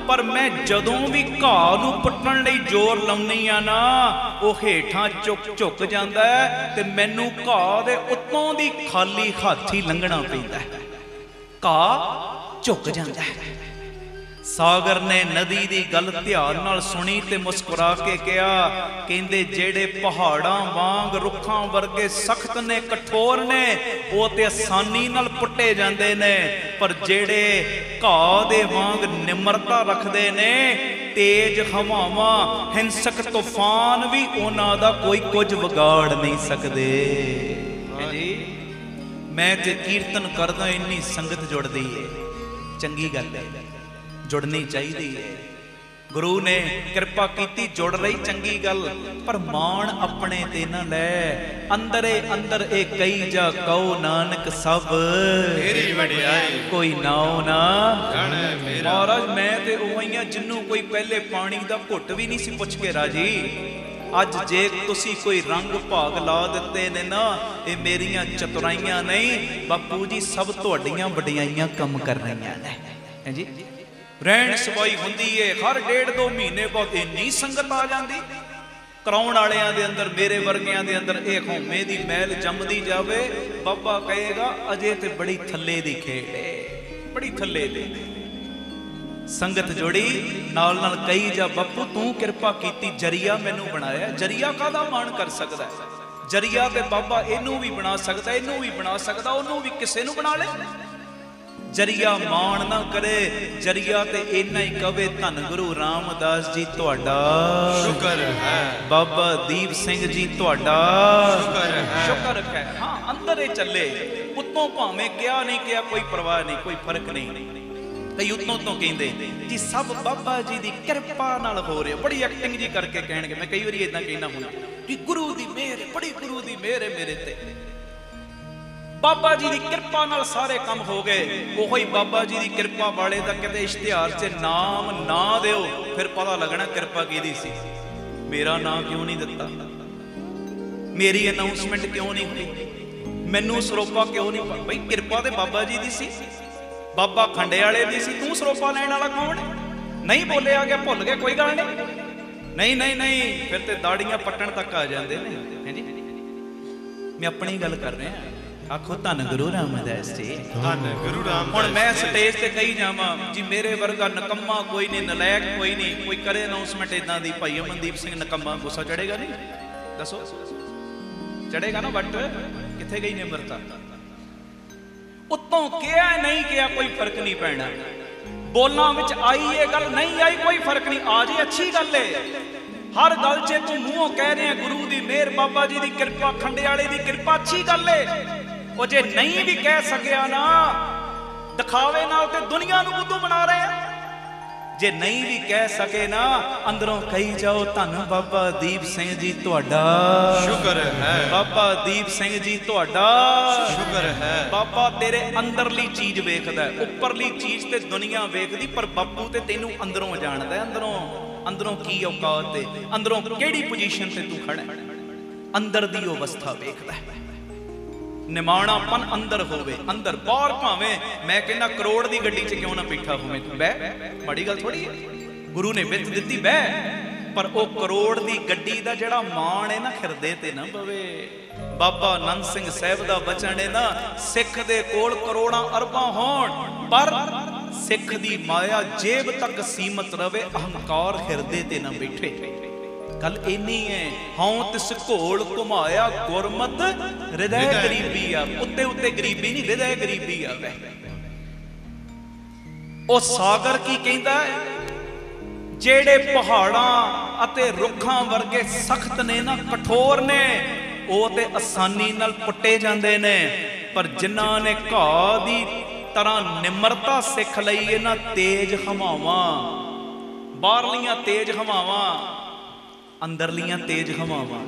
पर मैं जदों भी घाह नूं पुट्टण लई जोर लाउणी आ ना, ओह हेठां झुक जांदा है ते मैनूं घाह दे उत्तों दी खाली हत्थ ही लंघना पैंदा है, घाह झुक जाता है। सागर ने नदी दी गल ध्यान नाल सुनी ते मुस्कुरा के कहा, कहंदे जेड़े पहाड़ां वांग रुखां वर्गे सख्त ने, कठोर ने, वो ते आसानी नाल पुट्टे जांदे ने, पर जेड़े घाह दे वांग निमरता रखदे ने, तेज हवावां, हिंसक तूफान भी उन्हां दा कोई कुछ विगाड़ नहीं सकदे। जी मैं ते कीर्तन करदा, इन्नी संगत जुड़दी है, चंगी गल है, जुड़नी चाहिए है। गुरु ने कृपा कीती, जुड़ रही, चंगी गल, पर माण अपने ते न लै। अंदरे अंदर ए कई जा कहो नानक सब तेरी वडियाई, कोई नाओ ना गण मेरा। महाराज मैं ते उही हां जिन्नू कोई पहले पानी दा घुट भी नहीं सी पुछ के राजी। अज जे तुसी कोई रंग भाग ला दिते ने ना, ये मेरियां चतुराइयां नहीं बापू जी, सब तुहाडियां वडियाइयां कम कर रहीआं ने। है जी, रहन सफाई हुंदी है, हर 1.5-2 महीने बाद इन्नी संगत आ जांदी। कराउण वालियां दे अंदर, मेरे वर्गियां दे अंदर ये हौमे दी मैल जमदी जावे, बाबा कहेगा अजे ते बड़ी थल्ले दी खेड़ है, बड़ी थल्ले दी। संगत जोड़ी नाल नाल कही जा, बापू तू कृपा कीती, जरिया मैनू बनाया। जरिया कादा मान कर सकदा है? जरिया ते बाबा इनू भी बना सकदा, इनू भी बना सकदा, ओनू भी किसे नू बना ले। ਜਰੀਆ ਮਾਣ ਨਾ ਕਰੇ, ਜਰੀਆ ਤੇ ਇੰਨਾ ਹੀ ਕਵੇ ਧੰਨ ਗੁਰੂ ਰਾਮਦਾਸ ਜੀ ਤੁਹਾਡਾ ਸ਼ੁਕਰ ਹੈ, ਬਾਬਾ ਦੀਪ ਸਿੰਘ ਜੀ ਤੁਹਾਡਾ ਸ਼ੁਕਰ ਹੈ, ਸ਼ੁਕਰ ਹੈ। ਹਾਂ ਅੰਦਰ ਇਹ ਚੱਲੇ, ਉੱਤੋਂ ਭਾਵੇਂ ਕਿਹਾ ਨਹੀਂ ਕਿਹਾ ਕੋਈ ਪਰਵਾਹ ਨਹੀਂ, ਕੋਈ ਫਰਕ ਨਹੀਂ। ਕਈ ਉੱਤੋਂ ਤੋਂ ਕਹਿੰਦੇ ਜੀ ਸਭ ਬਾਬਾ ਜੀ ਦੀ ਕਿਰਪਾ ਨਾਲ ਹੋ ਰਿਹਾ, ਬੜੀ ਐਕਟਿੰਗ ਜੀ ਕਰਕੇ ਕਹਿਣਗੇ। ਮੈਂ ਕਈ ਵਾਰੀ ਇਦਾਂ ਕਹਿਣਾ ਹੁੰਦਾ ਕਿ ਗੁਰੂ ਦੀ ਮਿਹਰ, ਬੜੀ ਗੁਰੂ ਦੀ ਮਿਹਰ ਹੈ ਮੇਰੇ ਤੇ, ਬਾਬਾ ਜੀ ਦੀ ਕਿਰਪਾ ਨਾਲ ਸਾਰੇ ਕੰਮ ਹੋ ਗਏ। ਉਹੀ ਬਾਬਾ ਜੀ ਦੀ ਕਿਰਪਾ ਵਾਲੇ ਦਾ ਕਿਤੇ ਇਸ਼ਤਿਹਾਰ 'ਚ ਨਾਮ ਨਾ ਦਿਓ, ਫਿਰ ਪਤਾ ਲੱਗਣਾ ਕਿਰਪਾ ਕਿਹਦੀ ਸੀ। ਮੇਰਾ ਨਾਮ ਕਿਉਂ ਨਹੀਂ ਦਿੱਤਾ, ਮੇਰੀ ਅਨਾਉਂਸਮੈਂਟ ਕਿਉਂ ਨਹੀਂ ਹੋਈ, ਮੈਨੂੰ ਸਰੋਪਾ ਕਿਉਂ ਨਹੀਂ? ਬਈ ਕਿਰਪਾ ਤੇ ਬਾਬਾ ਜੀ ਦੀ ਸੀ, ਬਾਬਾ ਖੰਡੇ ਵਾਲੇ ਦੀ ਸੀ, ਤੂੰ ਸਰੋਪਾ ਲੈਣ ਵਾਲਾ ਕੌਣ? ਨਹੀਂ ਬੋਲਿਆ ਗਿਆ, ਭੁੱਲ ਗਏ, ਕੋਈ ਗੱਲ ਨਹੀਂ। ਨਹੀਂ ਨਹੀਂ ਫਿਰ ਤੇ ਦਾੜੀਆਂ ਪੱਟਣ ਤੱਕ ਆ ਜਾਂਦੇ ਨੇ। ਹਾਂਜੀ ਮੈਂ ਆਪਣੀ ਗੱਲ ਕਰ ਰਿਹਾ। ਆਖੋ ਧੰਨ ਗੁਰੂ ਰਾਮਦਾਸ ਜੀ, ਧੰਨ ਗੁਰੂ ਰਾਮਦਾਸ। ਹੁਣ ਮੈਂ ਸਟੇਜ ਤੇ ਕਹੀ ਜਾਵਾਂ ਜੀ ਮੇਰੇ ਵਰਗਾ ਨਕੰਮਾ ਕੋਈ ਨਹੀਂ, ਨਲਾਇਕ ਕੋਈ ਨਹੀਂ, ਕੋਈ ਕਰੇ ਅਨਾਉਂਸਮੈਂਟ ਇਦਾਂ ਦੀ, ਭਾਈ ਅਮਨਦੀਪ ਸਿੰਘ ਨਕੰਮਾ, ਗੁੱਸਾ ਚੜੇਗਾ ਨਹੀਂ? ਦੱਸੋ ਚੜੇਗਾ ਨਾ? ਵੱਟ ਕਿੱਥੇ ਗਈ ਨਿਮਰਤਾ? ਉੱਤੋਂ ਕਿਹਾ ਨਹੀਂ ਕਿਹਾ ਕੋਈ ਫਰਕ ਨਹੀਂ ਪੈਣਾ, ਬੋਲਾਂ ਵਿੱਚ ਆਈ ਇਹ ਗੱਲ ਨਹੀਂ ਆਈ ਕੋਈ ਫਰਕ ਨਹੀਂ, ਆ ਜੇ ਅੱਛੀ ਗੱਲ ਏ। ਹਰ ਗੱਲ 'ਚ ਤੂੰ ਮੂੰਹੋਂ ਕਹਿ ਰਿਹਾ ਗੁਰੂ ਦੀ ਮਿਹਰ, ਬਾਬਾ ਜੀ ਦੀ ਕਿਰਪਾ, ਖੰਡੇ ਵਾਲੇ ਦੀ ਕਿਰਪਾ, ਅੱਛੀ ਗੱਲ ਏ। ਉਹ ਜੇ ਨਹੀਂ ਵੀ ਕਹਿ ਸਕਿਆ ਨਾ, ਦਿਖਾਵੇ ਨਾਲ ਤੇ ਦੁਨੀਆ ਨੂੰ ਬੁੱਧੂ ਬਣਾ ਰਿਹਾ। ਜੇ ਨਹੀਂ ਵੀ ਕਹਿ ਸਕੇ ਨਾ, ਅੰਦਰੋਂ ਕਹੀ ਜਾਓ ਧੰਨ ਬਾਬਾ ਦੀਪ ਸਿੰਘ ਜੀ ਤੁਹਾਡਾ ਸ਼ੁਕਰ ਹੈ, ਬਾਬਾ ਦੀਪ ਸਿੰਘ ਜੀ ਤੁਹਾਡਾ ਸ਼ੁਕਰ ਹੈ। ਬਾਬਾ ਤੇਰੇ ਅੰਦਰਲੀ ਚੀਜ਼ ਵੇਖਦਾ, ਉੱਪਰਲੀ ਚੀਜ਼ ਤੇ ਦੁਨੀਆ ਵੇਖਦੀ, ਪਰ ਬਾਪੂ ਤੇ ਤੈਨੂੰ ਅੰਦਰੋਂ ਜਾਣਦਾ। ਅੰਦਰੋਂ ਕੀ ਔਕਾਤ ਤੇ ਅੰਦਰੋਂ ਕਿਹੜੀ ਪੋਜੀਸ਼ਨ ਤੇ ਤੂੰ ਖੜਾ, ਅੰਦਰ ਦੀ ਅਵਸਥਾ ਵੇਖਦਾ। ਨਿਮਾਣਾਪਨ ਅੰਦਰ ਹੋਵੇ, ਅੰਦਰ ਬਾਹਰ ਭਾਵੇਂ ਮੈਂ ਕਹਿੰਦਾ ਕਰੋੜ ਦੀ ਗੱਡੀ 'ਚ ਕਿਉਂ ਨਾ ਬੈਠਾ ਹੋਵੇਂ, ਬਹਿ, ਮਾੜੀ ਗੱਲ ਥੋੜੀ ਹੈ। ਗੁਰੂ ਨੇ ਵਿੱਤ ਦਿੱਤੀ, ਬਹਿ, ਪਰ ਉਹ ਕਰੋੜ ਦੀ ਗੱਡੀ ਦਾ ਜਿਹੜਾ ਮਾਣ ਹੈ ਨਾ, ਹਿਰਦੇ ਤੇ ਨਾ ਪਵੇ। ਬਾਬਾ ਆਨੰਦ ਸਿੰਘ ਸਾਹਿਬ ਦਾ ਬਚਨ ਹੈ ਨਾ, ਸਿੱਖ ਦੇ ਕੋਲ ਕਰੋੜਾਂ ਅਰਬਾਂ ਹੋਣ, ਪਰ ਸਿੱਖ ਦੀ ਮਾਇਆ ਜੇਬ ਤੱਕ ਸੀਮਤ ਰਵੇ, ਅਹੰਕਾਰ ਹਿਰਦੇ ਤੇ ਨਾ ਬੈਠੇ। ਗੱਲ ਇੰਨੀ ਹੈ, ਹਉ ਤਿਸ ਘੋਲ ਘੁਮਾਇਆ ਗੁਰਮਤ, ਹਿਰਦੈ ਗਰੀਬੀ ਆ। ਉੱਤੇ ਉੱਤੇ ਗਰੀਬੀ ਨਹੀਂ, ਹਿਰਦੈ ਗਰੀਬੀ ਆ। ਉਹ ਸਾਗਰ ਕੀ ਕਹਿੰਦਾ ਹੈ, ਜਿਹੜੇ ਪਹਾੜਾਂ ਅਤੇ ਰੁੱਖਾਂ ਵਰਗੇ ਸਖਤ ਨੇ ਨਾ, ਕਠੋਰ ਨੇ, ਉਹ ਤੇ ਆਸਾਨੀ ਨਾਲ ਪੁੱਟੇ ਜਾਂਦੇ ਨੇ, ਪਰ ਜਿਨ੍ਹਾਂ ਨੇ ਘਾਹ ਦੀ ਤਰ੍ਹਾਂ ਨਿਮਰਤਾ ਸਿੱਖ ਲਈ ਹੈ ਨਾ, ਤੇਜ਼ ਹਵਾਵਾਂ, ਬਾਹਰਲੀਆਂ ਤੇਜ਼ ਹਵਾਵਾਂ, ਅੰਦਰਲੀਆਂ ਤੇਜ਼ ਹਵਾਵਾਂ,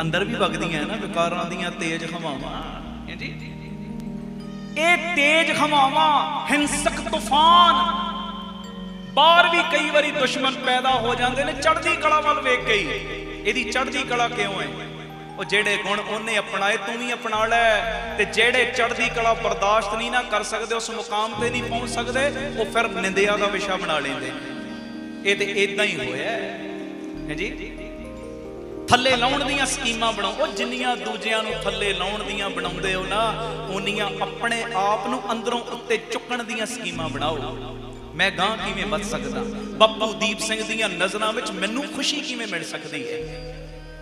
ਅੰਦਰ ਵੀ ਵਗਦੀਆਂ ਨਾ ਵਿਕਾਰਾਂ ਦੀਆਂ ਤੇਜ਼ ਹਵਾਵਾਂ। ਇਹ ਤੇਜ਼ ਹਵਾਵਾਂ, ਹਿੰਸਕ ਤੂਫਾਨ, ਬਾਹਰ ਵੀ ਕਈ ਵਾਰੀ ਦੁਸ਼ਮਣ ਪੈਦਾ ਹੋ ਜਾਂਦੇ ਨੇ ਚੜ੍ਹਦੀ ਕਲਾ ਵੱਲ ਵੇਖ ਕੇ ਹੀ। ਇਹਦੀ ਚੜ੍ਹਦੀ ਕਲਾ ਕਿਉਂ ਹੈ? ਉਹ ਜਿਹੜੇ ਗੁਣ ਉਹਨੇ ਅਪਣਾਏ ਤੂੰ ਵੀ ਅਪਣਾ ਲੈ, ਤੇ ਜਿਹੜੇ ਚੜ੍ਹਦੀ ਕਲਾ ਬਰਦਾਸ਼ਤ ਨਹੀਂ ਨਾ ਕਰ ਸਕਦੇ, ਉਸ ਮੁਕਾਮ ਤੇ ਨਹੀਂ ਪਹੁੰਚ ਸਕਦੇ, ਉਹ ਫਿਰ ਨਿੰਦਿਆ ਦਾ ਵਿਸ਼ਾ ਬਣਾ ਲੈਂਦੇ। ਇਹ ਤੇ ਇਦਾਂ ਹੀ ਹੋਇਆ ਹੈ ਜੀ। ਥੱਲੇ ਲਾਉਣ ਦੀਆਂ ਸਕੀਮਾਂ ਬਣਾਓ, ਉਹ ਜਿੰਨੀਆਂ ਦੂਜਿਆਂ ਨੂੰ ਥੱਲੇ ਲਾਉਣ ਦੀਆਂ ਬਣਾਉਂਦੇ ਹੋ ਨਾ, ਉਨੀਆਂ ਆਪਣੇ ਆਪ ਨੂੰ ਅੰਦਰੋਂ ਉੱਤੇ ਚੁੱਕਣ ਦੀਆਂ ਸਕੀਮਾਂ ਬਣਾਓ। ਮੈਂ ਗਾਂ ਕਿਵੇਂ ਵੱਧ ਸਕਦਾ, ਬਾਪੂ ਦੀਪ ਸਿੰਘ ਦੀਆਂ ਨਜ਼ਰਾਂ ਵਿੱਚ ਮੈਨੂੰ ਖੁਸ਼ੀ ਕਿਵੇਂ ਮਿਲ ਸਕਦੀ ਹੈ?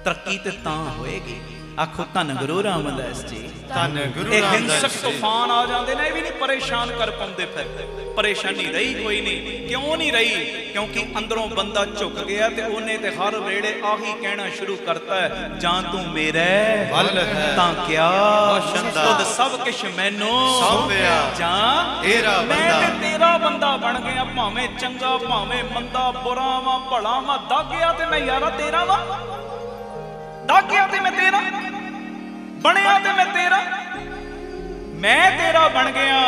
ਤਰੱਕੀ ਤੇ ਤਾਂ ਹੋਏਗੀ। ਆਖੋ ਧੰਨ ਗੁਰੂ ਰਾਮਦਾਸ ਜੀ, ਧੰਨ ਗੁਰੂ ਇਹ ਰਾਮਦਾਸ ਹਿੰਸਕ ਤੂਫਾਨ ਆ ਜਾਂਦੇ ਨੇ, ਇਹ ਵੀ ਨਹੀਂ ਪਰੇਸ਼ਾਨ ਕਰ ਪਾਉਂਦੇ। ਫਿਰ ਪਰੇਸ਼ਾਨੀ ਰਹੀ ਕੋਈ ਨਹੀਂ, ਕਿਉਂ ਨਹੀਂ ਰਹੀ? ਕਿਉਂਕਿ ਅੰਦਰੋਂ ਬੰਦਾ ਝੁਕ ਗਿਆ ਤੇ ਉਹਨੇ ਤੇ ਹਰ ਵੇਲੇ ਆਹੀ ਕਹਿਣਾ ਸ਼ੁਰੂ ਕਰਤਾ ਹੈ, ਜਾਂ ਤੂੰ ਮੇਰੇ ਵੱਲ ਹੈ ਤਾਂ ਕਿਆ ਤੁਧ ਸਭ ਕੁਛ ਮੈਨੂੰ ਸੌਂਪਿਆ, ਜਾਂ ਤੇਰਾ ਮੈਂ ਬੰਦਾ। ਤੇ ਤੇਰਾ ਬੰਦਾ ਬਣ ਗਿਆ, ਭਾਵੇਂ ਚੰਗਾ ਭਾਵੇਂ ਮੰਦਾ, ਬੁਰਾ ਵਾਂ ਭਲਾ ਵਾਂ, ਦਾਗਿਆ ਤੇ ਮੈਂ ਯਾਰਾ ਤੇਰਾ ਵਾਂ, ਦਾਗਿਆ ਤੇ ਮੈਂ ਤੇਰਾ, ਬਣਿਆ ਤੇ ਮੈਂ ਤੇਰਾ, ਮੈਂ ਤੇਰਾ ਬਣ ਗਿਆ।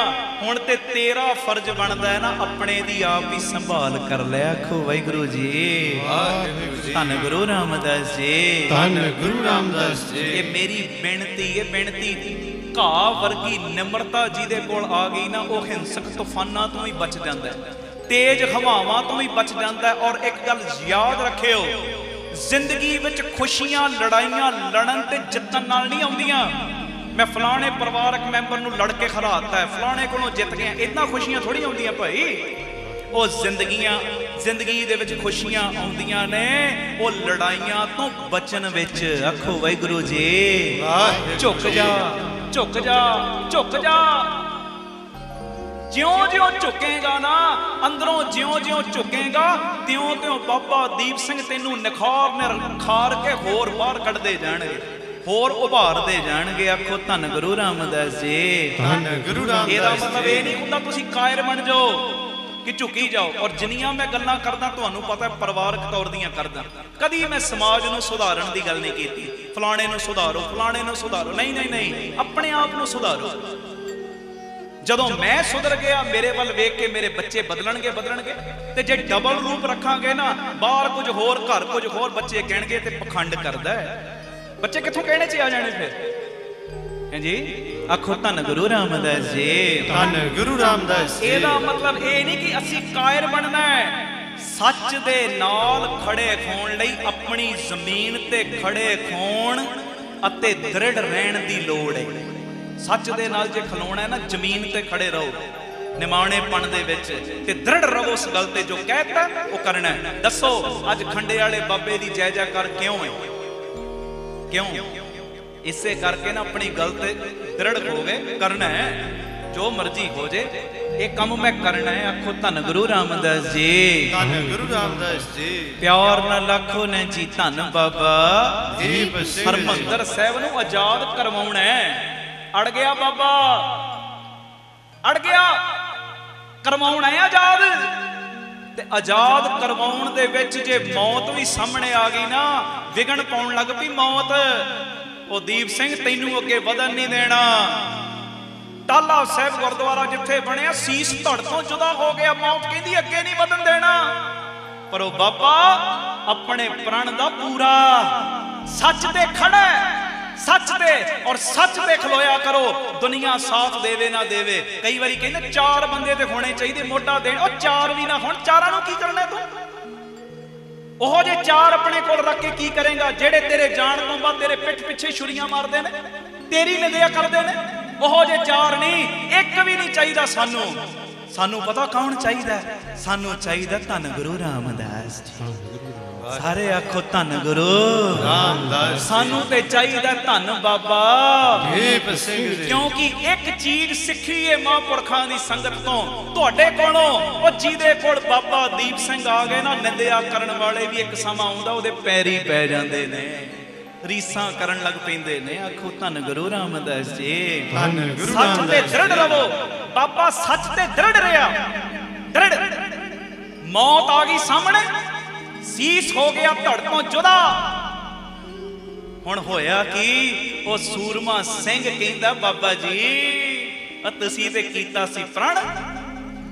ਹੁਣ ਤੇ ਤੇਰਾ ਫਰਜ਼ ਬਣਦਾ ਹੈ ਨਾ, ਆਪਣੇ ਦੀ ਆਪ ਹੀ ਸੰਭਾਲ ਕਰ ਲੈ। ਆਖੋ ਵਾਹਿਗੁਰੂ ਜੀ, ਵਾਹਿਗੁਰੂ ਜੀ, ਧੰਨ ਗੁਰੂ ਰਾਮਦਾਸ ਜੀ, ਧੰਨ ਗੁਰੂ ਰਾਮਦਾਸ ਜੀ। ਇਹ ਮੇਰੀ ਬੇਨਤੀ ਹੈ, ਬੇਨਤੀ ਘਾਹ ਵਰਗੀ ਨਿਮਰਤਾ ਜਿਹਦੇ ਕੋਲ ਆ ਗਈ ਨਾ, ਉਹ ਹਿੰਸਕ ਤੂਫਾਨਾਂ ਤੋਂ ਹੀ ਬਚ ਜਾਂਦਾ ਹੈ, ਤੇਜ਼ ਹਵਾਵਾਂ ਤੋਂ ਹੀ ਬਚ ਜਾਂਦਾ ਹੈ। ਔਰ ਇੱਕ ਗੱਲ ਯਾਦ ਰੱਖਿਓ, ਜ਼ਿੰਦਗੀ ਵਿੱਚ ਖੁਸ਼ੀਆਂ ਲੜਾਈਆਂ ਲੜਨ ਤੇ ਜਿੱਤਣ ਨਾਲ ਨਹੀਂ ਆਉਂਦੀਆਂ। ਮੈਂ ਫਲਾਣੇ ਪਰਿਵਾਰਕ ਮੈਂਬਰ ਨੂੰ ਲੜ ਕੇ ਹਰਾਤਾ ਹੈ, ਫਲਾਣੇ ਕੋਲੋਂ ਜਿੱਤ ਗਿਆ, ਇਦਾਂ ਖੁਸ਼ੀਆਂ ਥੋੜੀ ਆਉਂਦੀਆਂ ਭਾਈ। ਉਹ ਜ਼ਿੰਦਗੀ ਦੇ ਵਿੱਚ ਖੁਸ਼ੀਆਂ ਆਉਂਦੀਆਂ ਨੇ ਉਹ ਲੜਾਈਆਂ ਤੋਂ ਬਚਣ ਵਿੱਚ। ਆਖੋ ਵਾਹਿਗੁਰੂ ਜੀ, ਝੁਕ ਜਾ ਝੁਕ ਜਾ ਝੁਕ ਜਾ, ਜਿਉਂ-ਜਿਉਂ ਝੁਕੇਗਾ ਨਾ ਅੰਦਰੋਂ, ਜਿਉਂ-ਜਿਉਂ ਝੁਕੇਗਾ ਤਿਉਂ-ਤਿਉਂ ਬਾਬਾ ਦੀਪ ਸਿੰਘ ਤੈਨੂੰ ਨਿਖਾਰ ਕੇ ਹੋਰ ਬਾਹਰ ਕੱਢਦੇ ਜਾਣਗੇ, ਹੋਰ ਉਭਾਰਦੇ ਜਾਣਗੇ। ਆਖੋ ਧੰਨ ਗੁਰੂ ਰਾਮਦਾਸ ਜੀ, ਧੰਨ ਗੁਰੂ ਰਾਮਦਾਸ। ਇਹਦਾ ਮਤਲਬ ਇਹ ਨਹੀਂ ਹੁੰਦਾ ਤੁਸੀਂ ਕਾਇਰ ਬਣ ਜਾਓ ਕਿ ਝੁਕੀ ਜਾਓ। ਔਰ ਜਿੰਨੀਆਂ ਮੈਂ ਗੱਲਾਂ ਕਰਦਾ ਤੁਹਾਨੂੰ ਪਤਾ ਪਰਿਵਾਰਕ ਤੌਰ ਦੀਆਂ ਕਰਦਾ, ਕਦੀ ਮੈਂ ਸਮਾਜ ਨੂੰ ਸੁਧਾਰਨ ਦੀ ਗੱਲ ਨਹੀਂ ਕੀਤੀ, ਫਲਾਣੇ ਨੂੰ ਸੁਧਾਰੋ, ਫਲਾਣੇ ਨੂੰ ਸੁਧਾਰੋ। ਨਹੀਂ ਨਹੀਂ ਨਹੀਂ, ਆਪਣੇ ਆਪ ਨੂੰ ਸੁਧਾਰੋ। ਜਦੋਂ ਮੈਂ ਸੁਧਰ ਗਿਆ, ਮੇਰੇ ਵੱਲ ਵੇਖ ਕੇ ਮੇਰੇ ਬੱਚੇ ਬਦਲਣਗੇ। ਤੇ ਜੇ ਡਬਲ ਰੂਪ ਰੱਖਾਂਗੇ ਨਾ, ਬਾਹਰ ਕੁਝ ਹੋਰ ਘਰ ਕੁਝ ਹੋਰ, ਬੱਚੇ ਕਹਿਣਗੇ ਤੇ ਪਖੰਡ ਕਰਦਾ ਹੈ। ਬੱਚੇ ਕਿੱਥੋਂ ਕਹਿਣੇ 'ਚ ਆ ਜਾਣੇ ਫਿਰ? ਹਾਂਜੀ, ਆਖੋ ਧੰਨ ਗੁਰੂ ਰਾਮਦਾਸ ਜੀ, ਧੰਨ ਗੁਰੂ ਰਾਮਦਾਸ ਜੀ। ਇਹਦਾ ਮਤਲਬ ਇਹ ਨਹੀਂ ਕਿ ਅਸੀਂ ਕਾਇਰ ਬਣਨਾ ਹੈ। ਸੱਚ ਦੇ ਨਾਲ ਖੜੇ ਹੋਣ ਲਈ ਆਪਣੀ ਜ਼ਮੀਨ ਤੇ ਖੜੇ ਹੋਣ ਅਤੇ ਦ੍ਰਿੜ ਰਹਿਣ ਦੀ ਲੋੜ ਹੈ। ਸੱਚ ਦੇ ਨਾਲ ਜੇ ਖਲੋਣਾ ਹੈ ਨਾ, ਜ਼ਮੀਨ ਤੇ ਖੜੇ ਰਹੋ ਨਿਮਾਣੇਪਣ ਦੇ ਵਿੱਚ, ਤੇ ਦ੍ਰਿੜ ਰਹੋ ਉਸ ਗੱਲ ਤੇ ਜੋ ਕਹਿਤਾ ਉਹ ਕਰਨਾ ਹੈ। ਦੱਸੋ ਅੱਜ ਖੰਡੇ ਵਾਲੇ ਬਾਬੇ ਦੀ ਜੈ ਜੈਕਾਰ ਕਿਉਂ ਹੈ? ਕਿਉਂ? ਇਸੇ ਕਰਕੇ ਨਾ ਆਪਣੀ ਗੱਲ ਤੇ ਦ੍ਰਿੜ ਹੋ ਗਏ, ਕਰਨਾ ਹੈ ਜੋ ਮਰਜ਼ੀ ਹੋ ਜੇ, ਇਹ ਕੰਮ ਮੈਂ ਕਰਨਾ ਹੈ। ਆਖੋ ਧੰਨ ਗੁਰੂ ਰਾਮਦਾਸ ਜੀ, ਧੰਨ ਗੁਰੂ ਰਾਮਦਾਸ ਜੀ। ਪਿਆਰ ਨਾਲ ਆਖੋ ਨੇ ਜੀ ਧੰਨ ਬਾਬਾ ਦੀਪ ਸਿੰਘ ਹਰਮੰਦਰ ਸਾਹਿਬ ਨੂੰ ਆਜ਼ਾਦ ਕਰਵਾਉਣਾ ਹੈ। ਅੜ ਗਿਆ ਬਾਬਾ, ਅੜ ਗਿਆ, ਕਰਵਾਉਣਾ ਹੈ ਆਜ਼ਾਦ। ਤੇ ਆਜ਼ਾਦ ਕਰਵਾਉਣ ਦੇ ਵਿੱਚ ਜੇ ਮੌਤ ਵੀ ਸਾਹਮਣੇ ਆ ਗਈ ਨਾ, ਵਿਗਣ ਪਾਉਣ ਲੱਗ ਪਈ ਮੌਤ, ਉਹ ਦੀਪ ਸਿੰਘ ਤੈਨੂੰ ਅੱਗੇ ਵਧਣ ਨਹੀਂ ਦੇਣਾ। ਟਾਲਾ ਸਾਹਿਬ ਗੁਰਦੁਆਰਾ ਜਿੱਥੇ ਬਣਿਆ, ਸੀਸ ਧੜ ਤੋਂ ਜੁਦਾ ਹੋ ਗਿਆ, ਮੌਤ ਕਹਿੰਦੀ ਅੱਗੇ ਨਹੀਂ ਵਧਣ ਦੇਣਾ। ਪਰ ਉਹ ਬਾਬਾ ਆਪਣੇ ਪ੍ਰਣ ਦਾ ਪੂਰਾ, ਸੱਚ ਤੇ ਖੜਾ, ਸੱਚ ਤੇ ਔਰ ਸੱਚ ਤੇ ਖਲੋਇਆ ਕਰੋ। ਦੁਨੀਆ ਸਾਥ ਦੇਵੇ ਨਾ ਦੇਵੇ, ਕਈ ਵਾਰੀ ਕਹਿੰਦੇ 4 ਬੰਦੇ ਤੇ ਹੋਣੇ ਚਾਹੀਦੇ ਮੋਢਾ ਦੇਣ, ਉਹ 4 ਵੀ ਨਾ ਹੋਣ, 4 ਨੂੰ ਕੀ ਕਰਨਾ ਤੂੰ? ਉਹ ਜੇ 4 ਆਪਣੇ ਕੋਲ ਰੱਖ ਕੇ ਕੀ ਕਰੇਗਾ? ਜਿਹੜੇ ਤੇਰੇ ਜਾਣ ਤੋਂ ਬਾਅਦ ਤੇਰੇ ਪਿੱਠ ਪਿੱਛੇ ਛੁਰੀਆਂ ਮਾਰਦੇ ਨੇ, ਤੇਰੀ ਨਿੰਦਿਆ ਕਰਦੇ ਨੇ, ਉਹ ਜੇ 4 ਨਹੀਂ, 1 ਵੀ ਨਹੀਂ ਚਾਹੀਦਾ ਸਾਨੂੰ। ਸਾਨੂੰ ਪਤਾ ਕੌਣ ਚਾਹੀਦਾ? ਸਾਨੂੰ ਚਾਹੀਦਾ ਧੰਨ ਗੁਰੂ ਰਾਮਦਾਸ ਜੀ। ਸਾਰੇ ਆਖੋ ਧੰਨ ਗੁਰੂ ਰਾਮਦਾਸ। ਸਾਨੂੰ ਤੇ ਚਾਹੀਦਾ ਧੰਨ ਬਾਬਾ ਦੀਪ ਸਿੰਘ ਜੀ। ਕਿਉਂਕਿ ਇੱਕ ਚੀਜ਼ ਸਿੱਖੀ ਏ ਮਹਾਂਪੁਰਖਾਂ ਦੀ ਸੰਗਤ ਤੋਂ, ਤੁਹਾਡੇ ਕੋਲੋਂ। ਉਹ ਜਿਹਦੇ ਕੋਲ ਬਾਬਾ ਦੀਪ ਸਿੰਘ ਆ ਗਏ ਨਾ, ਨਿੰਦਿਆ ਕਰਨ ਵਾਲੇ ਵੀ ਇੱਕ ਸਮਾਂ ਆਉਂਦਾ ਉਹਦੇ ਪੈਰੀ ਪੈ ਜਾਂਦੇ ਨੇ, ਰੀਸਾਂ ਕਰਨ ਲੱਗ ਪੈਂਦੇ ਨੇ। ਆਖੋ ਧੰਨ ਗੁਰੂ ਰਾਮਦਾਸ ਜੀ, ਧੰਨ ਗੁਰੂ ਸੱਚ ਤੇ ਦ੍ਰਿੜ ਰਹੋ। ਬਾਬਾ ਸੱਚ ਤੇ ਦ੍ਰਿੜ ਰਿਹਾ, ਦ੍ਰਿੜ। ਮੌਤ ਆ ਗਈ ਸਾਹਮਣੇ, ਸੀਸ ਹੋ ਗਿਆ ਧੜ ਤੋਂ ਜੁਦਾ। ਹੁਣ ਹੋਇਆ ਕੀ? ਉਹ ਸੂਰਮਾ ਸਿੰਘ ਕਹਿੰਦਾ ਬਾਬਾ ਜੀ ਤੁਸੀਂ ਤੇ ਕੀਤਾ ਸੀ ਪ੍ਰਣ,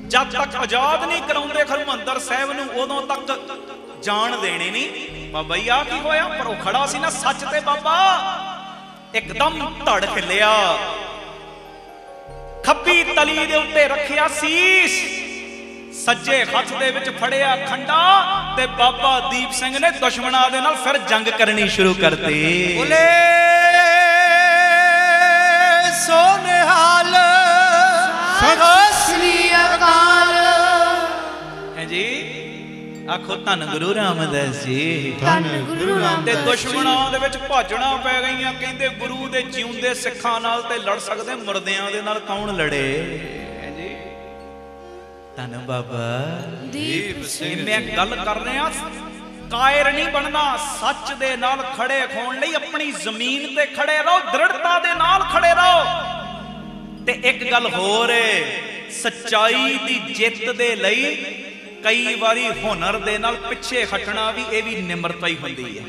ਜਦ ਤੱਕ ਆਜ਼ਾਦ ਨਹੀਂ ਕਰਾਉਂਦੇ ਹਰਮੰਦਰ ਸਾਹਿਬ ਨੂੰ ਉਦੋਂ ਤੱਕ ਜਾਣ ਦੇਣੇ ਨਹੀਂ। ਬਾਬਾ ਜੀ ਆ ਕੀ ਹੋਇਆ? ਪਰ ਉਹ ਖੜਾ ਸੀ ਨਾ ਸੱਚ ਤੇ। ਬਾਬਾ ਇੱਕਦਮ ਧੜ ਹਿੱਲਿਆ, ਖੱਬੀ ਤਲੀ ਦੇ ਉੱਤੇ ਰੱਖਿਆ ਸੀਸ, ਸੱਜੇ ਹੱਥ ਦੇ ਵਿੱਚ ਫੜਿਆ ਖੰਡਾ, ਤੇ ਬਾਬਾ ਦੀਪ ਸਿੰਘ ਨੇ ਦੁਸ਼ਮਣਾਂ ਦੇ ਨਾਲ ਫਿਰ ਜੰਗ ਕਰਨੀ ਸ਼ੁਰੂ ਕਰਤੀ। ਬੋਲੇ ਸੋ ਨਿਹਾਲ, ਸਤਿ ਸ੍ਰੀ ਅਕਾਲ। ਹੈ ਜੀ, ਆਖੋ ਧੰਨ ਗੁਰੂ ਰਾਮਦਾਸ ਜੀ, ਧੰਨ ਗੁਰੂ ਰਾਮਦਾਸ। ਤੇ ਦੁਸ਼ਮਣਾਂ ਦੇ ਵਿੱਚ ਭਾਜਣਾ ਪੈ ਗਈਆਂ। ਕਹਿੰਦੇ ਗੁਰੂ ਦੇ ਜਿਉਂਦੇ ਸਿੱਖਾਂ ਨਾਲ ਤੇ ਲੜ ਸਕਦੇ, ਮੁਰਦਿਆਂ ਦੇ ਨਾਲ ਕੌਣ ਲੜੇ? ਧੰਨ ਬਾਬਾ ਦੀਪ ਸਿੰਘ। ਮੈਂ ਗੱਲ ਕਰ ਰਿਹਾ, ਕਾਇਰ ਨਹੀਂ ਬਣਨਾ, ਸੱਚ ਦੇ ਨਾਲ ਖੜੇ ਹੋਣ ਲਈ ਆਪਣੀ ਜ਼ਮੀਨ ਤੇ ਖੜੇ ਰਹੋ, ਦ੍ਰਿੜਤਾ ਦੇ ਨਾਲ ਖੜੇ ਰਹੋ। ਤੇ ਇੱਕ ਗੱਲ ਹੋਰ ਏ, ਸੱਚਾਈ ਦੀ ਜਿੱਤ ਦੇ ਲਈ ਕਈ ਵਾਰੀ ਹੁਨਰ ਦੇ ਨਾਲ ਪਿੱਛੇ ਹਟਣਾ ਵੀ, ਇਹ ਵੀ ਨਿਮਰਤਾ ਹੀ ਹੁੰਦੀ ਹੈ।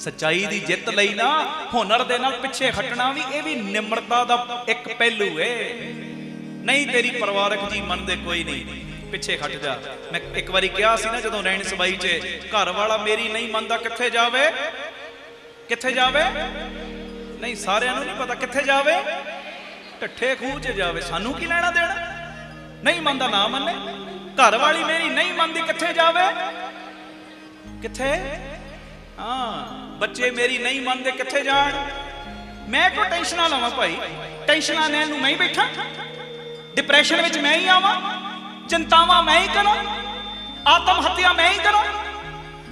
ਸੱਚਾਈ ਦੀ ਜਿੱਤ ਲਈ ਨਾ ਹੁਨਰ ਦੇ ਨਾਲ ਪਿੱਛੇ ਹਟਣਾ ਵੀ, ਇਹ ਵੀ ਨਿਮਰਤਾ ਦਾ ਇੱਕ ਪਹਿਲੂ ਏ। ਨਹੀਂ ਤੇਰੀ ਪਰਿਵਾਰਕ ਜੀ ਮੰਨਦੇ, ਕੋਈ ਨਹੀਂ, ਪਿੱਛੇ ਹਟ ਜਾ। ਮੈਂ ਇੱਕ ਵਾਰੀ ਕਿਹਾ ਸੀ ਨਾ, ਜਦੋਂ ਰਹਿਣ ਸਬਾਈ 'ਚ ਘਰ ਵਾਲਾ ਮੇਰੀ ਨਹੀਂ ਮੰਨਦਾ, ਕਿੱਥੇ ਜਾਵੇ? ਕਿੱਥੇ ਜਾਵੇ? ਨਹੀਂ ਸਾਰਿਆਂ ਨੂੰ ਨਹੀਂ ਪਤਾ ਕਿੱਥੇ ਜਾਵੇ, ਢੱਠੇ ਖੂਹ 'ਚ ਜਾਵੇ। ਸਾਨੂੰ ਕੀ ਲੈਣਾ ਦੇਣਾ? ਨਹੀਂ ਮੰਨਦਾ ਨਾ ਮੰਨੇ। ਘਰ ਵਾਲੀ ਮੇਰੀ ਨਹੀਂ ਮੰਨਦੀ, ਕਿੱਥੇ ਜਾਵੇ? ਕਿੱਥੇ? ਹਾਂ, ਬੱਚੇ ਮੇਰੀ ਨਹੀਂ ਮੰਨਦੇ, ਕਿੱਥੇ ਜਾਣ? ਮੈਂ ਕਿਉਂ ਟੈਨਸ਼ਨਾਂ ਲਵਾਂ ਭਾਈ? ਟੈਨਸ਼ਨਾਂ ਲੈਣ ਨੂੰ ਮੈਂ ਹੀ ਬੈਠਾ, ਡਿਪਰੈਸ਼ਨ ਵਿੱਚ ਮੈਂ ਹੀ ਆਵਾਂ, ਚਿੰਤਾਵਾਂ ਮੈਂ ਹੀ ਕਰਾਂ, ਆਤਮ ਹੱਤਿਆ ਮੈਂ ਹੀ ਕਰਾਂ।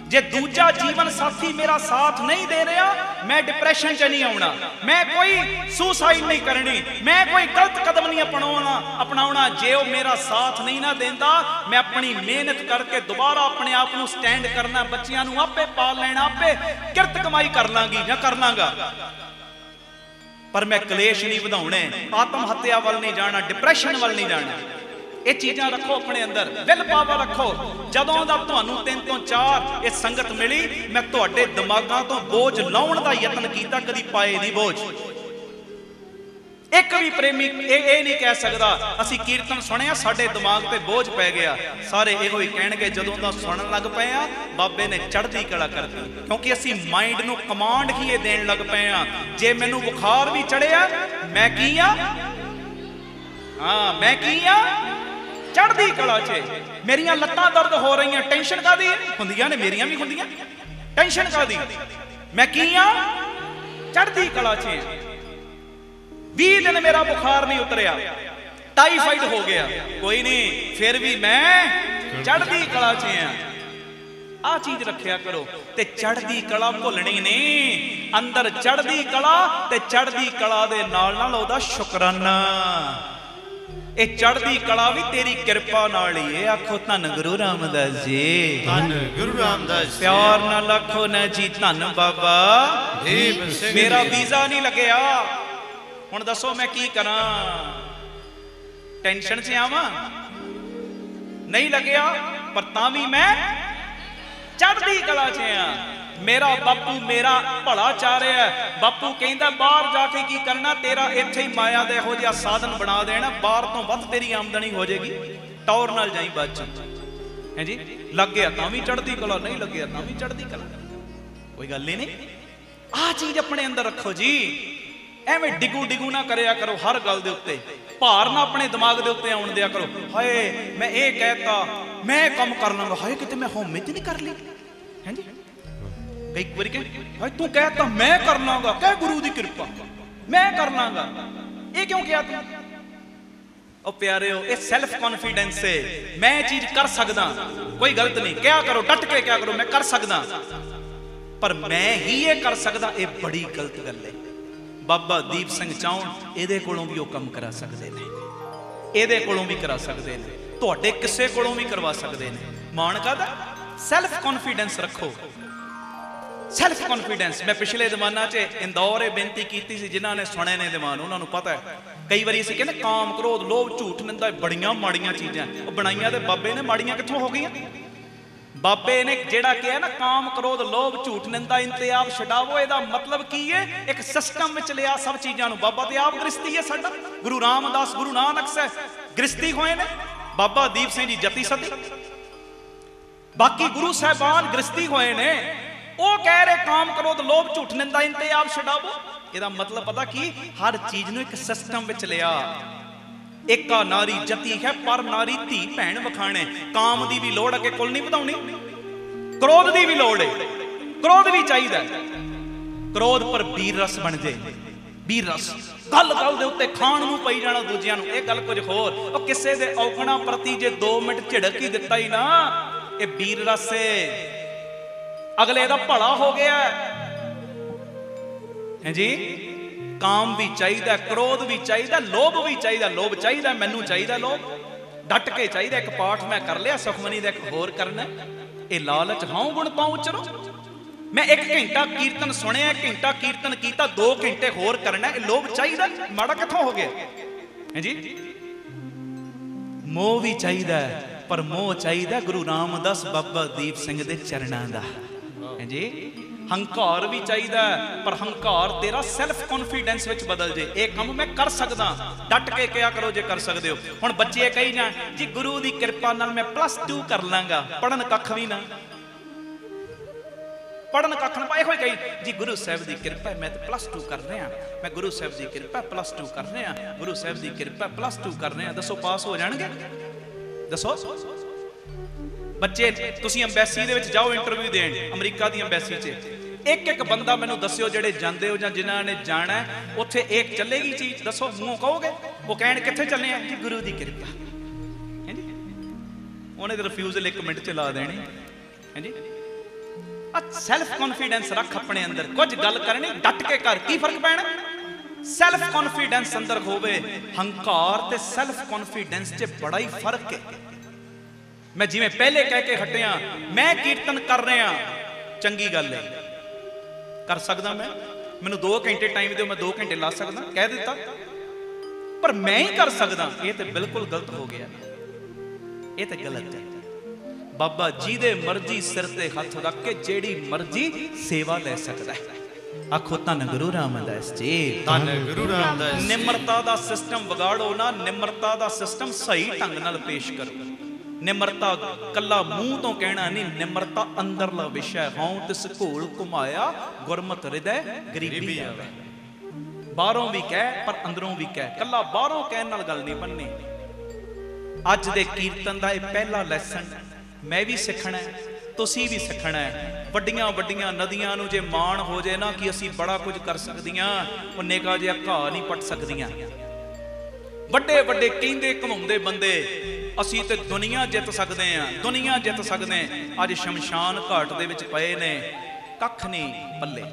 जे दूजा जीवन साथी मेरा साथ नहीं दे रहा, मैं डिप्रेशन च नहीं आना, मैं कोई सुसाइड नहीं करनी, मैं कोई गलत कदम नहीं अपनाउना। जे वो मेरा साथ नहीं ना देंदा, मैं अपनी मेहनत करके दोबारा अपने आप को स्टैंड करना, बच्चियां नूं आपे पाल लेना, आपे किरत कमाई कर लांगी या कर लांगा, पर मैं कलेश नहीं वधाउणे, आत्म हत्या वाल नहीं जाना, डिप्रेशन वाल नहीं जाना। ये चीज़ां रखो अपने अंदर, विल पावर रखो। जदों दा तुहानूं 3 तो 4 ये संगत मिली, मैं तुहाडे दिमागां तो बोझ लाउण दा यतन कीता, कदी पाए नहीं बोझ। एक भी प्रेमी ये नहीं कह सकता असी कीर्तन सुनिया साडे दिमाग ते बोझ पै गया। सारे इहो ही कहणगे जदों दा सुनन लग पे आ, बाबे ने चढ़दी कला करती, क्योंकि असी माइंड नूं कमांड ही ये देण लग पे आ। जे मैनूं बुखार भी चढ़िया, मैं की आ, हाँ मैं की आ, चढ़दी कला च। मेरियां लत्तां दर्द हो रही हैं, टेंशन कादी हुंदियां ने, मेरियां भी हुंदियां, टेंशन कादी, मैं की आ, चढ़दी कला च। 20 दिन मेरा बुखार नहीं उतरिया, टाइफाइड हो गया, कोई नहीं, फिर भी मैं चढ़दी कला च आ। चीज रखिया करो। ते चढ़दी कला भुलनी नहीं, अंदर चढ़दी कला ते चढ़दी कला दे नाल नाल ओदा शुकराना। ये चढ़दी कला भी तेरी कृपा नाल ही है। आखो धन गुरु रामदास जी, धन गुरु रामदास। प्यार नाल आखो ना जी धन बाबा दीप सिंह। मेरा वीजा नहीं लगया, हुण दसो मैं की करा, टेंशन से आवा, नहीं लगया, पर तां भी मैं चढ़दी कला च आ। मेरा बापू मेरा भला चाह रहा है। बापू कहता बाहर जाके की करना, तेरा इत्थे ही माया दे हो जिहा साधन बना देना, बाहर तो वध तेरी आमदनी हो जाएगी, टौर नाल जाई बाद है जी। लग गया तां भी चढ़दी कला, नहीं लग गया तां भी चढ़दी कला, कोई गल ही नहीं। आ चीज अपने अंदर रखो जी, एवें डिगू डिगू ना करया करो हर गल दे उत्ते, भार ना अपने दिमाग दे उत्ते आउण दिया करो। हाय मैं ये कहता, मैं काम कर लांगा, हाय किते मैं होमे ते नहीं कर ली, है जी। कई बार कह तू कहता मैं कर लांगा, कह गुरु दी कृपा मैं कर लांगा, ये क्यों किया तू? ओ प्यारे हो, ये सेल्फ कॉन्फिडेंस है, मैं चीज कर सकदा, कोई गलत नहीं, क्या करो डट के क्या करो, मैं कर सकदा, पर मैं ही ये कर सकदा, ये बड़ी गलत गल है। बाबा दीप सिंह चाहण ਇਹਦੇ ਕੋਲੋਂ भी वो कम करा सकते हैं, ਇਹਦੇ ਕੋਲੋਂ भी करा सकते हैं, ਤੁਹਾਡੇ ਕਿਸੇ ਕੋਲੋਂ भी करवा सकते हैं। ਮਾਣ ਕਾਹਦਾ? ਸੈਲਫ ਕੌਨਫੀਡੈਂਸ ਰੱਖੋ, सैल्फ कॉन्फिडेंस। मैं पिछले जमाना च इंदौर बेनती की सी, जिन्हों ने सुने ने दीवान उन्होंने पता है। कई बार असीं कहते काम क्रोध लोभ झूठ निंदा बड़ियां माड़ियां चीज़ां, वो बनाइयां ते बाबे ने माड़ियां कित्थों हो गई? बाबे ने जिहड़ा कहा ना काम क्रोध लोभ झूठ निंदा इंतजाब छडावो, इहदा मतलब की है? एक सिस्टम विच लिया सब चीज़ां नूं। बाबा ते आप गृहस्थी है साडा, गुरु रामदास गुरु नानक साहब गृहस्थी होए ने, बाबा दीप सिंह जी जती सती, बाकी गुरु साहबान गृहस्थी होए ने। वो कह रहे काम क्रोध लोभ झूठ निंदा इंतजाब छडावो, ਇਹਦਾ मतलब पता की हर चीज नूं एक सिस्टम विच लिया। एका नारी जती है पर नारी धी भैन वखाणे, काम दी भी लोड़ अगे कुल नहीं वधाउणी, क्रोध दी भी लोड़ है, क्रोध भी चाहिए, क्रोध पर वीर रस बन जाए, वीर रस गल गल दे उत्ते खाण नूं पई जाना दूजियां नूं, ये गल कुछ होर। ओ किसे दे औगणा प्रति जे 2 मिनट झिड़क ही दिता ही ना, ये वीर रस है, अगले दा भला हो गया है जी। काम भी चाहिए, क्रोध भी चाहिए, लोभ भी चाहिए, लोभ चाहिए मैनू चाहिए, लोभ डट के चाहिए। एक पाठ मैं कर लिया सुखमनी का, एक होर करना, ये लालच हाउ गुण पाऊं चलो। मैं 1 घंटा कीर्तन सुनिया, 1 घंटा कीर्तन किया, 2 घंटे होर करना, ये लोभ चाहिए, माड़ा कित्थों हो गया है जी। मोह भी चाहिए, पर मोह चाहिए गुरु रामदास बाबा दीप सिंह दे चरणों का है जी। हंकार भी चाहिए, पर हंकार तेरा सैल्फ कॉन्फिडेंस विच बदल जे, एक काम मैं कर सकदा, डट के क्या करो जे कर सकते हो। हुण बच्चे कही जाण जी गुरु की कृपा नाल मैं +2 कर लांगा, पढ़न कख भी ना, पढ़न कख ना, इहो कही जी गुरु साहब की कृपा मैं तो +2 कर रहा, मैं गुरु साहब की कृपा +2 कर रहा, गुरु साहब की कृपा +2 कर रहा, दसो पास हो जाणगे? दसो बच्चे तुसीं अंबैसी दे विच जाओ इंटरव्यू देण, अमरीका की अंबैसी च एक बंदा मैनू दस्यो जेड़े जांदे हो जां जिन्हां ने जाना है, उत्थे एक चलेगी चीज, दसो मूँह कहोगे? वो कहण कित्थे चले हैं जी गुरु की कृपा है जी। उन्हें तो रिफ्यूजल 1 मिनट च ला देनी है जी। सैल्फ कॉन्फिडेंस रख अपने अंदर, कुछ गल करनी डट के कर, की फर्क पैना? सैल्फ कॉन्फिडेंस अंदर होवे, हंकार ते सैल्फ कॉन्फिडेंस च बड़ा ही फर्क है। मैं जिवें पहले कह के हटिया, मैं कीर्तन कर रहा, चंगी गल है, कर सकदा मैं, मैनू 2 घंटे टाइम दो, मैं 2 घंटे ला सकदा, कह दिता, पर मैं ही कर सकदा, ये तो बिल्कुल गलत हो गया, ये तो गलत है। बाबा जी दे मर्जी सिर ते हथ रख के जेड़ी मर्जी सेवा ले सकता है। आखो धन गुरु रामदास जी, धन गुरु रामदास। निम्रता दा सिस्टम विगाड़ो ना, निम्रता दा सिस्टम सही ढंग नाल पेश करो। निम्रता कला मूंह तो कहना नहीं, निम्रता अंदरला विषय। हूं तिस घोल घुमाया गुरमत हृदय गरीबी आवे। बाहरों भी कह पर अंदरों भी कह, कला बाहरों कहण नाल गल नहीं बननी। अज दे कीर्तन दा यह पहला लैसन मैं भी सीखना है, तुसी भी सीखना है। वड्डियां वड्डियां नदियां नूं जे माण हो जाए ना कि असी बड़ा कुछ कर सकदियां, वो निका जिहा घाह नहीं पट सकदियां। वड्डे वड्डे कहंदे घुमाउंदे बंदे असी ते दुनिया जित सकदे हां, दुनिया जित सकदे। अज शमशान घाट दे विच पए ने, कख नहीं पल्ले।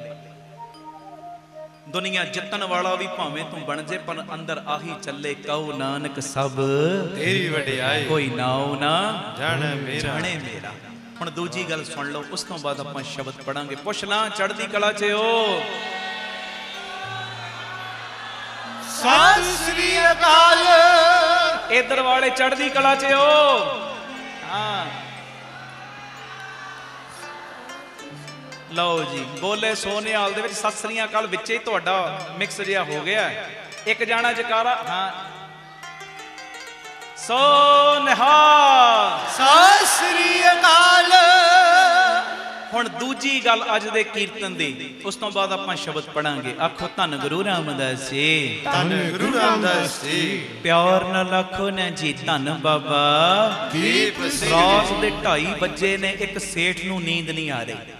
दुनिया जितन वाला भी भावें तू बन जे, पर अंदर आही चले, कहो नानक सब तेरी वडियाई, कोई नाओ ना जाने मेरा, जाने मेरा। हुण दूजी गल सुन लो, उस तो बाद आपां शब्द पढ़ांगे। पुछ ला चढ़दी कला च ओ, सत श्री अकाल। इधर वाले चढ़दी कला च ओ। हाँ लो जी, बोले सोनिहाल दे विच सत श्री अकाल विच ही तुहाडा मिक्स जिहा हो गया। एक जाना जकारा, हाँ सोनिहाल सत श्री अकाल। हुण दूजी गल अज दे कीर्तन दी, उस तो बाद आपां शब्द पढ़ांगे। आखो धन गुरु रामदास जी, धन गुरु रामदास जी। प्यार नाल आखो ना जी धन बाबा दीप सिंह। रात दे 2:30 बजे ने एक सेठ नूं नींद नहीं आ रही।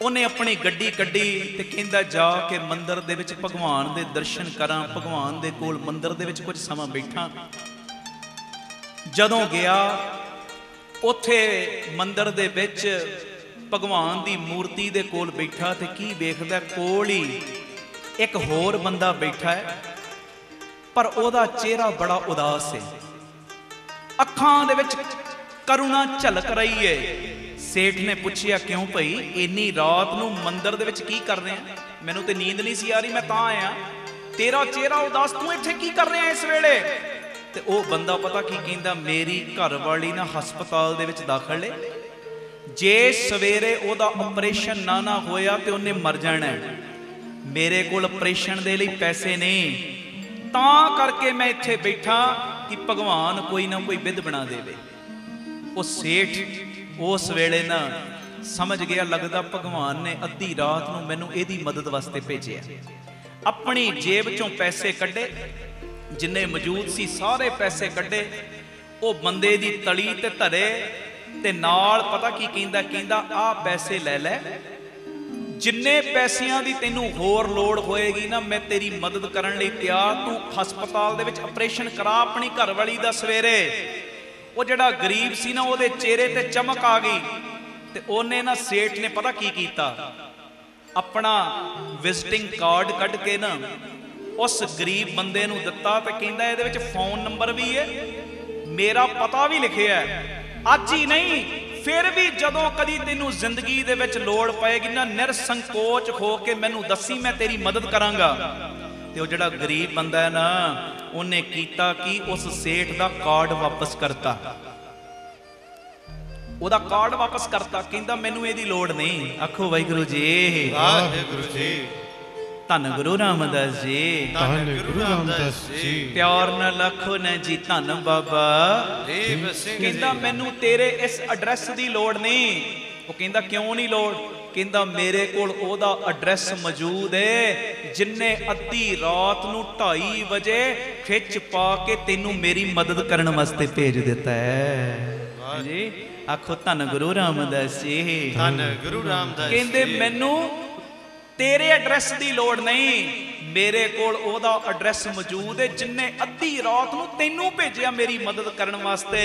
ਉਹਨੇ ਆਪਣੀ ਗੱਡੀ ਕੱਢੀ ਤੇ ਕਹਿੰਦਾ ਜਾ ਕੇ ਮੰਦਰ ਦੇ ਵਿੱਚ ਭਗਵਾਨ ਦੇ ਦਰਸ਼ਨ ਕਰਾਂ, ਭਗਵਾਨ ਦੇ ਕੋਲ ਮੰਦਰ ਦੇ ਵਿੱਚ ਕੁਝ ਸਮਾਂ ਬੈਠਾਂ। ਜਦੋਂ ਗਿਆ ਉੱਥੇ ਮੰਦਰ ਦੇ ਵਿੱਚ ਭਗਵਾਨ ਦੀ ਮੂਰਤੀ ਦੇ ਕੋਲ ਬੈਠਾ ਤੇ ਕੀ ਵੇਖਦਾ, ਕੋਲ ਹੀ ਇੱਕ ਹੋਰ ਬੰਦਾ ਬੈਠਾ ਹੈ, ਪਰ ਉਹਦਾ ਚਿਹਰਾ ਬੜਾ ਉਦਾਸ ਹੈ, ਅੱਖਾਂ ਦੇ ਵਿੱਚ ਕਰੁਣਾ ਝਲਕ ਰਹੀ ਹੈ। सेठ ने पूछया क्यों भाई, इन्नी रात नूं मंदिर दे विच की कर रहे हैं? मैनूं ते नींद नहीं सी आ रही, मैं तां आया। तेरा चेहरा उदास, तू इत्थे की कर रहे हैं इस वेले? ते ओ बंदा पता की कहंदा, मेरी घर वाली ना हस्पताल दे विच दाखल है, जे सवेरे ओदा ऑपरेशन ना होया ते उन्हें मर जाना है। मेरे कोल ऑपरेशन दे लई पैसे नहीं, तां करके मैं इत्थे बैठा कि भगवान कोई ना कोई विध बना देवे। ओ सेठ उस वेले ना समझ गया, लगता भगवान ने अद्धी रात नूं मैनूं इहदी मदद वास्ते भेजिया। अपनी जेब चों पैसे कड्डे, जिन्ने मौजूद सी सारे पैसे कड्डे, वो बंदे दी तली ते धरे ते नाल पता की कहंदा, कहंदा आ पैसे ले लै, जिन्ने पैसियां दी तैनूं होर लोड़ होएगी ना मैं तेरी मदद करन लई तैयार। तू हस्पताल दे विच ऑपरेशन करा अपनी घरवाली दा सवेरे। वो जड़ा गरीब सी ना ਉਹਦੇ चेहरे ते चमक आ गई ते ਉਹਨੇ ना सेठ ने पता की कीता, अपना विजिटिंग कार्ड कढ़ के ना उस गरीब बंदे नूं दिता ते कहंदा ਇਹਦੇ ਵਿੱਚ फोन नंबर भी है, मेरा पता भी लिखिया है। अज ही नहीं फिर भी जदों कदी तैनूं जिंदगी दे विच लोड़ पएगी ना, निरसंकोच हो के मैनूं दसी, मैं तेरी मदद करांगा। ते वो जड़ा गरीब बंदा है ना, उन्हें कीता कि उस सेठ दा कार्ड वापस करता, ओदा कार्ड वापस करता, कहंदा मैनूं इहदी लोड़ नहीं। आखो वाहिगुरू जी, वाहिगुरू जी। धन गुरु रामदास जी, धन गुरु रामदास जी। प्यार नाल आखो ना जी धन बाबा दीप सिंह। कहंदा मैनूं तेरे इस एड्रैस दी लोड़ नहीं। वो कहंदा क्यों नहीं लोड़? कहंदा मेरे कोल ओदा एड्रैस मौजूद है, जिन्ने अद्धी रात नूं 2:30 बजे खिच पा के तेनू मेरी मदद करन वास्ते भेज दिता है जी। आखो धन गुरु रामदास जी, धन गुरु रामदास। कहंदे मैनू तेरे एड्रैस दी लोड़ नहीं, मेरे कोल ओदा एड्रैस मौजूद है, जिन्ने अद्धी रात नूं तेनू भेजिया मेरी मदद करन वास्ते।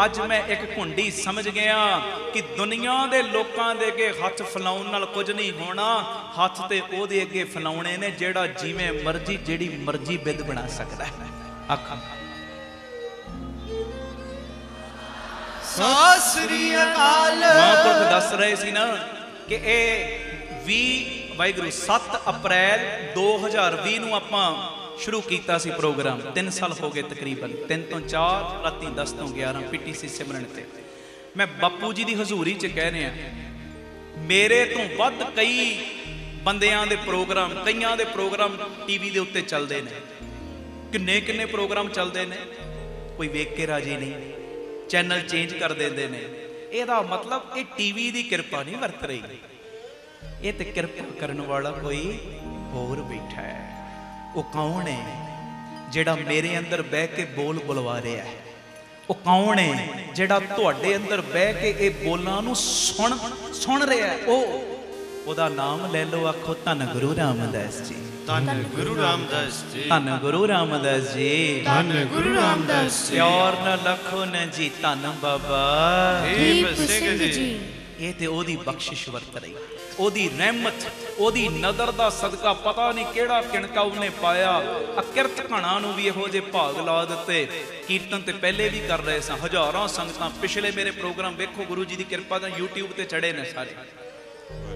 ਅੱਜ ਮੈਂ ਇੱਕ ਘੁੰਡੀ ਸਮਝ ਗਿਆ ਕਿ ਦੁਨੀਆ ਦੇ ਲੋਕਾਂ ਦੇ ਅੱਗੇ ਹੱਥ ਫੈਲਾਉਣ ਨਾਲ ਕੁਝ ਨਹੀਂ ਹੋਣਾ। ਹੱਥ ਤੇ ਉਹਦੇ ਅੱਗੇ ਫੈਲਾਉਣੇ ਨੇ ਜਿਹੜਾ ਜਿਵੇਂ ਮਰਜ਼ੀ ਜਿਹੜੀ ਮਰਜ਼ੀ ਬਿੱਦ ਬਣਾ ਸਕਦਾ ਹੈ। ਆਖਾਂ ਸਤਿ ਸ੍ਰੀ ਅਕਾਲ। ਮਹਾਂਪੁਰਖ ਦੱਸ ਰਹੇ ਸੀ ਨਾ ਕਿ ਇਹ 7 ਅਪ੍ਰੈਲ 2020 ਨੂੰ ਆਪਾਂ ਸ਼ੁਰੂ ਕੀਤਾ ਸੀ ਪ੍ਰੋਗਰਾਮ। 3 ਸਾਲ ਹੋ ਗਏ ਤਕਰੀਬਨ, 3 ਤੋਂ 4 ਰਾਤੀ 10 ਤੋਂ 11 PTC ਸਿਮਰਨ ਤੇ। ਮੈਂ ਬਾਪੂ ਜੀ ਦੀ ਹਜ਼ੂਰੀ 'ਚ ਕਹਿ ਰਿਹਾ, ਮੇਰੇ ਤੋਂ ਵੱਧ ਕਈ ਬੰਦਿਆਂ ਦੇ ਪ੍ਰੋਗਰਾਮ, ਕਈਆਂ ਦੇ ਪ੍ਰੋਗਰਾਮ ਟੀਵੀ ਦੇ ਉੱਤੇ ਚੱਲਦੇ ਨੇ। ਕਿੰਨੇ ਪ੍ਰੋਗਰਾਮ ਚੱਲਦੇ ਨੇ, ਕੋਈ ਵੇਖ ਕੇ ਰਾਜੀ ਨਹੀਂ, ਚੈਨਲ ਚੇਂਜ ਕਰ ਦਿੰਦੇ ਨੇ। ਇਹਦਾ ਮਤਲਬ ਇਹ ਟੀਵੀ ਦੀ ਕਿਰਪਾ ਨਹੀਂ ਵਰਤ ਰਹੀ, ਇਹ ਤੇ ਕਿਰਪਾ ਕਰਨ ਵਾਲਾ ਕੋਈ ਹੋਰ ਬੈਠਾ ਹੈ। ਉਹ ਕੌਣ ਹੈ ਜਿਹੜਾ ਮੇਰੇ ਅੰਦਰ ਬਹਿ ਕੇ ਬੋਲ ਬੁਲਵਾ ਰਿਹਾ ਹੈ? ਉਹ ਕੌਣ ਹੈ ਜਿਹੜਾ ਤੁਹਾਡੇ ਅੰਦਰ ਬਹਿ ਕੇ ਇਹ ਬੋਲਾਂ ਨੂੰ ਸੁਣ ਰਿਹਾ ਹੈ? ਉਹਦਾ ਨਾਮ ਲੈ ਲਓ, ਆਖੋ ਧੰਨ ਗੁਰੂ ਰਾਮਦਾਸ ਜੀ। ਧੰਨ ਗੁਰੂ ਰਾਮਦਾਸ ਜੀ। ਧੰਨ ਗੁਰੂ ਰਾਮਦਾਸ ਜੀ। ਧੰਨ ਗੁਰੂ ਰਾਮਦਾਸ ਜੀ। ਪਿਆਰ ਨਾਲ ਲਖੋ ਨਾ ਜੀ ਧੰਨ ਬਾਬਾ ਦੀਪ ਸਿੰਘ ਜੀ। ਇਹ ਤੇ ਉਹਦੀ ਬਖਸ਼ਿਸ਼ ਵਰਤ ਰਹੀ, ਉਹਦੀ ਰਹਿਮਤ, ਉਹਦੀ ਨਜ਼ਰ ਦਾ ਸਦਕਾ। ਪਤਾ ਨਹੀਂ ਕਿਹੜਾ ਕਿਣਕਾ ਉਹਨੇ ਪਾਇਆ। ਅਕਿਰਤ ਘਣਾ ਨੂੰ ਵੀ ਇਹੋ ਜਿਹੇ ਭਾਗ ਲਾ ਦਿੱਤੇ। ਕੀਰਤਨ ਤੇ ਪਹਿਲੇ ਵੀ ਕਰ ਰਹੇ ਸਾਂ, ਹਜ਼ਾਰਾਂ ਸੰਗਤਾਂ। ਪਿਛਲੇ ਮੇਰੇ ਪ੍ਰੋਗਰਾਮ ਵੇਖੋ, ਗੁਰੂ ਜੀ ਦੀ ਕਿਰਪਾ ਨਾਲ YouTube ਤੇ ਚੜੇ ਨੇ ਸਾਰੇ।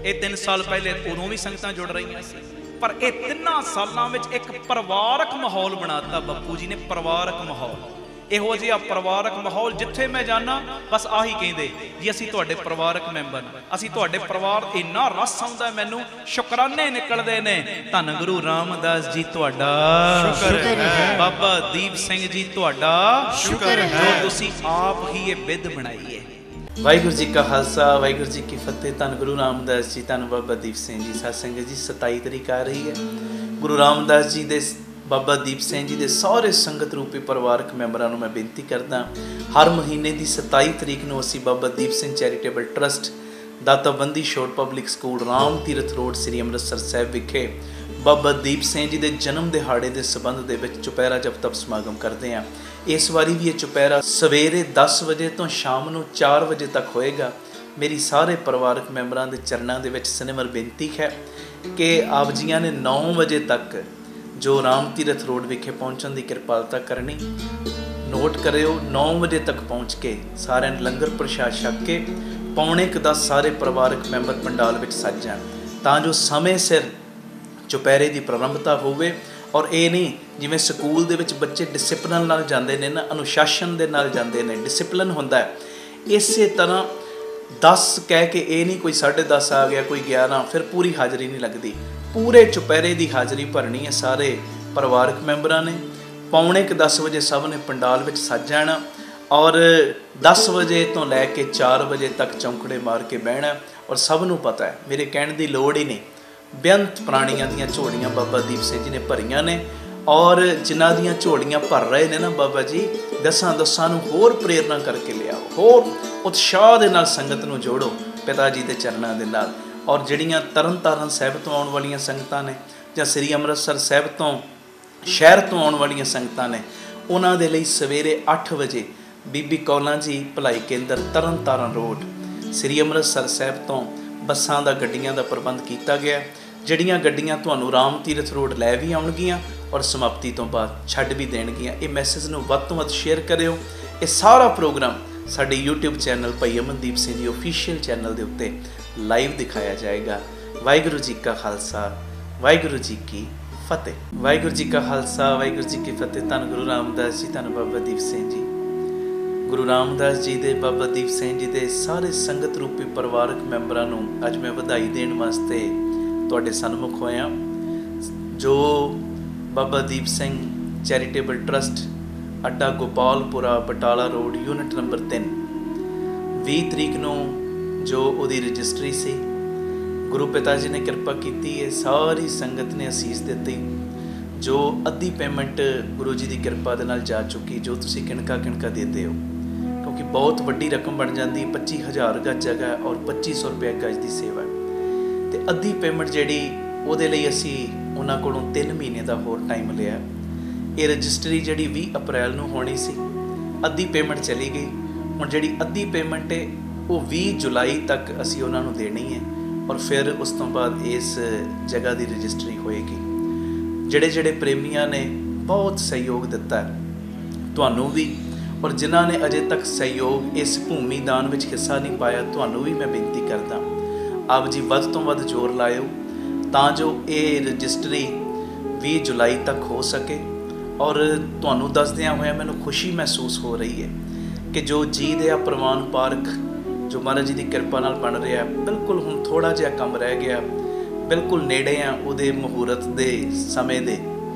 ਇਹ 3 ਸਾਲ ਪਹਿਲੇ ਉਦੋਂ ਵੀ ਸੰਗਤਾਂ ਜੁੜ ਰਹੀਆਂ ਸੀ, ਪਰ ਇਹ 3 ਸਾਲਾਂ ਵਿੱਚ ਇੱਕ ਪਰਿਵਾਰਕ ਮਾਹੌਲ ਬਣਾਤਾ ਬਾਪੂ ਜੀ ਨੇ। ਪਰਿਵਾਰਕ ਮਾਹੌਲ, ਇਹੋ ਜਿਹਾ ਪਰਿਵਾਰਕ ਮਾਹੌਲ ਜਿੱਥੇ ਮੈਂ ਜਾਣਾ ਬਸ ਆਹੀ ਕਹਿੰਦੇ ਜੀ, ਅਸੀਂ ਤੁਹਾਡੇ ਪਰਿਵਾਰਕ ਮੈਂਬਰ, ਅਸੀਂ ਤੁਹਾਡੇ ਪਰਿਵਾਰ। ਇੰਨਾ ਰਸ ਆਉਂਦਾ ਮੈਨੂੰ, ਸ਼ੁਕਰਾਨੇ ਨਿਕਲਦੇ ਨੇ। ਧੰਨ ਗੁਰੂ ਰਾਮਦਾਸ ਜੀ ਤੁਹਾਡਾ ਸ਼ੁਕਰ ਹੈ, ਬਾਬਾ ਦੀਪ ਸਿੰਘ ਜੀ ਤੁਹਾਡਾ ਸ਼ੁਕਰ ਹੈ, ਜੋ ਤੁਸੀਂ ਆਪ ਹੀ ਇਹ ਬਿੱਦ ਬਣਾਈ ਹੈ। ਵਾਹਿਗੁਰੂ ਜੀ ਕਾ ਖਾਲਸਾ, ਵਾਹਿਗੁਰੂ ਜੀ ਕੀ ਫਤਿਹ। ਧੰਨ ਗੁਰੂ ਰਾਮਦਾਸ ਜੀ, ਧੰਨ ਬਾਬਾ ਦੀਪ ਸਿੰਘ ਜੀ। ਸਾਧ ਸੰਗਤ ਜੀ, 27 ਤਰੀਕ ਆ ਰਹੀ ਹੈ। ਗੁਰੂ ਰਾਮਦਾਸ ਜੀ ਦੇ, ਬਾਬਾ ਦੀਪ ਸਿੰਘ ਜੀ ਦੇ ਸਾਰੇ ਸੰਗਤ ਰੂਪੀ ਪਰਿਵਾਰਕ ਮੈਂਬਰਾਂ ਨੂੰ ਮੈਂ ਬੇਨਤੀ ਕਰਦਾ, ਹਰ ਮਹੀਨੇ ਦੀ 27 ਤਰੀਕ ਨੂੰ ਅਸੀਂ ਬਾਬਾ ਦੀਪ ਸਿੰਘ ਚੈਰੀਟੇਬਲ ਟਰਸਟ, ਦਾਤਾਬੰਦੀ ਛੋਟ public school, Ram Tirath road, ਸ੍ਰੀ ਅੰਮ੍ਰਿਤਸਰ ਸਾਹਿਬ ਵਿਖੇ ਬਾਬਾ ਦੀਪ ਸਿੰਘ ਜੀ ਦੇ ਜਨਮ ਦਿਹਾੜੇ ਦੇ ਸੰਬੰਧ ਦੇ ਵਿੱਚ ਚੁਪਹਿਰਾ ਜਪ ਤਪ ਸਮਾਗਮ ਕਰਦੇ ਹਾਂ। ਇਸ ਵਾਰੀ ਵੀ ਇਹ ਚੁਪਹਿਰਾ ਸਵੇਰੇ 10 ਵਜੇ ਤੋਂ ਸ਼ਾਮ ਨੂੰ 4 ਵਜੇ ਤੱਕ ਹੋਏਗਾ। ਮੇਰੀ ਸਾਰੇ ਪਰਿਵਾਰਕ ਮੈਂਬਰਾਂ ਦੇ ਚਰਨਾਂ ਦੇ ਵਿੱਚ ਸਨਿਮਰ ਬੇਨਤੀ ਹੈ ਕਿ ਆਪ ਜੀਆਂ ਨੇ 9 ਵਜੇ ਤੱਕ ਜੋ ਰਾਮ ਤੀਰਥ ਰੋਡ ਵਿਖੇ ਪਹੁੰਚਣ ਦੀ ਕਿਰਪਾਲਤਾ ਕਰਨੀ। ਨੋਟ ਕਰਿਓ, 9 ਵਜੇ ਤੱਕ ਪਹੁੰਚ ਕੇ ਸਾਰਿਆਂ ਨੇ ਲੰਗਰ ਪ੍ਰਸ਼ਾਦ ਛਕ ਕੇ 9:45 ਸਾਰੇ ਪਰਿਵਾਰਕ ਮੈਂਬਰ ਪੰਡਾਲ ਵਿੱਚ ਸੱਜ ਜਾਣ, ਤਾਂ ਜੋ ਸਮੇਂ ਸਿਰ ਚੁਪਹਿਰੇ ਦੀ ਪ੍ਰਾਰੰਭਤਾ ਹੋਵੇ। ਔਰ ਇਹ ਨਹੀਂ ਜਿਵੇਂ ਸਕੂਲ ਦੇ ਵਿੱਚ ਬੱਚੇ ਡਿਸਪਲਿਨ ਨਾਲ ਜਾਂਦੇ ਨੇ ਨਾ, ਅਨੁਸ਼ਾਸਨ ਦੇ ਨਾਲ ਜਾਂਦੇ ਨੇ, ਡਿਸਪਲਿਨ ਹੁੰਦਾ ਹੈ, ਇਸੇ ਤਰ੍ਹਾਂ 10 ਕਹਿ ਕੇ ਇਹ ਨਹੀਂ ਕੋਈ 10:30 ਆ ਗਿਆ, ਕੋਈ 11, ਫਿਰ ਪੂਰੀ ਹਾਜ਼ਰੀ ਨਹੀਂ ਲੱਗਦੀ। ਪੂਰੇ ਚੁਪਹਿਰੇ ਦੀ ਹਾਜ਼ਰੀ ਭਰਨੀ ਹੈ ਸਾਰੇ ਪਰਿਵਾਰਕ ਮੈਂਬਰਾਂ ਨੇ। 9:45 ਵਜੇ ਸਭ ਨੇ ਪੰਡਾਲ ਵਿੱਚ ਸੱਜ ਜਾਣਾ ਔਰ 10 ਵਜੇ ਤੋਂ ਲੈ ਕੇ 4 ਵਜੇ ਤੱਕ ਚੌਂਕੜੇ ਮਾਰ ਕੇ ਬਹਿਣਾ। ਔਰ ਸਭ ਨੂੰ ਪਤਾ ਹੈ, ਮੇਰੇ ਕਹਿਣ ਦੀ ਲੋੜ ਹੀ ਨਹੀਂ, ਬੇਅੰਤ ਪ੍ਰਾਣੀਆਂ ਦੀਆਂ ਝੋਲੀਆਂ ਬਾਬਾ ਦੀਪ ਸਿੰਘ ਜੀ ਨੇ ਭਰੀਆਂ ਨੇ। ਔਰ ਜਿਨ੍ਹਾਂ ਦੀਆਂ ਝੋਲੀਆਂ ਭਰ ਰਹੇ ਨੇ ਨਾ ਬਾਬਾ ਜੀ, ਦਸਾਂ ਨੂੰ ਹੋਰ ਪ੍ਰੇਰਨਾ ਕਰਕੇ ਲਿਆਓ, ਹੋਰ ਉਤਸ਼ਾਹ ਦੇ ਨਾਲ ਸੰਗਤ ਨੂੰ ਜੋੜੋ ਪਿਤਾ ਜੀ ਦੇ ਚਰਨਾਂ ਦੇ ਨਾਲ। ਔਰ ਜਿਹੜੀਆਂ ਤਰਨਤਾਰਨ ਸਾਹਿਬ ਤੋਂ ਆਉਣ ਵਾਲੀਆਂ ਸੰਗਤਾਂ ਨੇ ਜਾਂ ਸ੍ਰੀ ਅੰਮ੍ਰਿਤਸਰ ਸਾਹਿਬ ਤੋਂ ਸ਼ਹਿਰ ਤੋਂ ਆਉਣ ਵਾਲੀਆਂ ਸੰਗਤਾਂ ਨੇ, ਉਹਨਾਂ ਦੇ ਲਈ ਸਵੇਰੇ 8 ਵਜੇ ਬੀਬੀ ਕੌਲਾਂ ਜੀ ਭਲਾਈ ਕੇਂਦਰ ਤਰਨਤਾਰਨ ਰੋਡ ਸ੍ਰੀ ਅੰਮ੍ਰਿਤਸਰ ਸਾਹਿਬ ਤੋਂ ਬੱਸਾਂ ਦਾ, ਗੱਡੀਆਂ ਦਾ ਪ੍ਰਬੰਧ ਕੀਤਾ ਗਿਆ। ਜਿਹੜੀਆਂ ਗੱਡੀਆਂ ਤੁਹਾਨੂੰ ਰਾਮ ਤੀਰਥ ਰੋਡ ਲੈ ਵੀ ਆਉਣਗੀਆਂ ਔਰ ਸਮਾਪਤੀ ਤੋਂ ਬਾਅਦ ਛੱਡ ਵੀ ਦੇਣਗੀਆਂ। ਇਹ ਮੈਸੇਜ ਨੂੰ ਵੱਧ ਤੋਂ ਵੱਧ ਸ਼ੇਅਰ ਕਰਿਓ। ਇਹ ਸਾਰਾ ਪ੍ਰੋਗਰਾਮ ਸਾਡੇ YouTube ਚੈਨਲ ਭਾਈ ਅਮਨਦੀਪ ਸਿੰਘ ਜੀ ਆਫੀਸ਼ੀਅਲ ਚੈਨਲ ਦੇ ਉੱਤੇ ਲਾਈਵ ਦਿਖਾਇਆ ਜਾਏਗਾ। ਵਾਹਿਗੁਰੂ ਜੀ ਕਾ ਖਾਲਸਾ, ਵਾਹਿਗੁਰੂ ਜੀ ਕੀ ਫਤਿਹ। ਵਾਹਿਗੁਰੂ ਜੀ ਕਾ ਖਾਲਸਾ, ਵਾਹਿਗੁਰੂ ਜੀ ਕੀ ਫਤਿਹ। ਧੰਨ ਗੁਰੂ ਰਾਮਦਾਸ ਜੀ, ਧੰਨ ਬਾਬਾ ਦੀਪ ਸਿੰਘ ਜੀ। ਗੁਰੂ ਰਾਮਦਾਸ ਜੀ ਦੇ, ਬਾਬਾ ਦੀਪ ਸਿੰਘ ਜੀ ਦੇ ਸਾਰੇ ਸੰਗਤ ਰੂਪੀ ਪਰਿਵਾਰਕ ਮੈਂਬਰਾਂ ਨੂੰ ਅੱਜ ਮੈਂ ਵਧਾਈ ਦੇਣ ਵਾਸਤੇ ਤੁਹਾਡੇ ਸਨਮੁਖ ਹੋਇਆ। ਜੋ ਬਾਬਾ ਦੀਪ ਸਿੰਘ ਚੈਰੀਟੇਬਲ ਟਰਸਟ, ਅੱਡਾ ਗੋਪਾਲਪੁਰਾ, ਬਟਾਲਾ ਰੋਡ, ਯੂਨਿਟ ਨੰਬਰ 3, 20 ਤਰੀਕ ਨੂੰ ਜੋ ਉਹਦੀ ਰਜਿਸਟਰੀ ਸੀ, ਗੁਰੂ ਪਿਤਾ ਜੀ ਨੇ ਕਿਰਪਾ ਕੀਤੀ ਹੈ, ਸਾਰੀ ਸੰਗਤ ਨੇ ਅਸੀਸ ਦਿੱਤੀ। ਜੋ ਅੱਧੀ ਪੇਮੈਂਟ ਗੁਰੂ ਜੀ ਦੀ ਕਿਰਪਾ ਦੇ ਨਾਲ ਜਾ ਚੁੱਕੀ, ਜੋ ਤੁਸੀਂ ਕਿਣਕਾ ਦਿੰਦੇ ਹੋ, ਕਿਉਂਕਿ ਬਹੁਤ ਵੱਡੀ ਰਕਮ ਬਣ ਜਾਂਦੀ। 25,000 ਗਜ ਜਗ੍ਹਾ ਔਰ 2500 ਰੁਪਏ ਗਜ ਦੀ ਸੇਵਾ, ਅਤੇ ਅੱਧੀ ਪੇਮੈਂਟ ਜਿਹੜੀ ਉਹਦੇ ਲਈ ਅਸੀਂ ਉਹਨਾਂ ਕੋਲੋਂ 3 ਮਹੀਨੇ ਦਾ ਹੋਰ ਟਾਈਮ ਲਿਆ। ਇਹ ਰਜਿਸਟਰੀ ਜਿਹੜੀ 20 ਅਪ੍ਰੈਲ ਨੂੰ ਹੋਣੀ ਸੀ, ਅੱਧੀ ਪੇਮੈਂਟ ਚਲੀ ਗਈ। ਹੁਣ ਜਿਹੜੀ ਅੱਧੀ ਪੇਮੈਂਟ ਹੈ ਉਹ 20 ਜੁਲਾਈ ਤੱਕ ਅਸੀਂ ਉਹਨਾਂ ਨੂੰ ਦੇਣੀ ਹੈ ਔਰ ਫਿਰ ਉਸ ਤੋਂ ਬਾਅਦ ਇਸ ਜਗ੍ਹਾ ਦੀ ਰਜਿਸਟਰੀ ਹੋਏਗੀ। ਜਿਹੜੇ ਪ੍ਰੇਮੀਆਂ ਨੇ ਬਹੁਤ ਸਹਿਯੋਗ ਦਿੱਤਾ ਤੁਹਾਨੂੰ ਵੀ, ਔਰ ਜਿਨ੍ਹਾਂ ਨੇ ਅਜੇ ਤੱਕ ਸਹਿਯੋਗ ਇਸ ਭੂਮੀ ਦਾਨ ਵਿੱਚ ਹਿੱਸਾ ਨਹੀਂ ਪਾਇਆ, ਤੁਹਾਨੂੰ ਵੀ ਮੈਂ ਬੇਨਤੀ ਕਰਦਾ ਆਪ ਜੀ ਵੱਧ ਤੋਂ ਵੱਧ ਜ਼ੋਰ ਲਾਇਓ ਤਾਂ ਜੋ ਇਹ ਰਜਿਸਟਰੀ 20 ਜੁਲਾਈ ਤੱਕ ਹੋ ਸਕੇ। ਔਰ ਤੁਹਾਨੂੰ ਦੱਸਦਿਆਂ ਹੋਇਆ ਮੈਨੂੰ ਖੁਸ਼ੀ ਮਹਿਸੂਸ ਹੋ ਰਹੀ ਹੈ ਕਿ ਜੋ ਜੀ ਦਇਆ ਪ੍ਰਵਾਨ ਪਾਰਕ ਜੋ ਮਹਾਰਾਜ ਜੀ ਦੀ ਕਿਰਪਾ ਨਾਲ ਬਣ ਰਿਹਾ, ਬਿਲਕੁਲ ਹੁਣ ਥੋੜ੍ਹਾ ਜਿਹਾ ਕੰਮ ਰਹਿ ਗਿਆ, ਬਿਲਕੁਲ ਨੇੜੇ ਆ ਉਹਦੇ ਮੁਹੂਰਤ ਦੇ ਸਮੇਂ ਦੇ।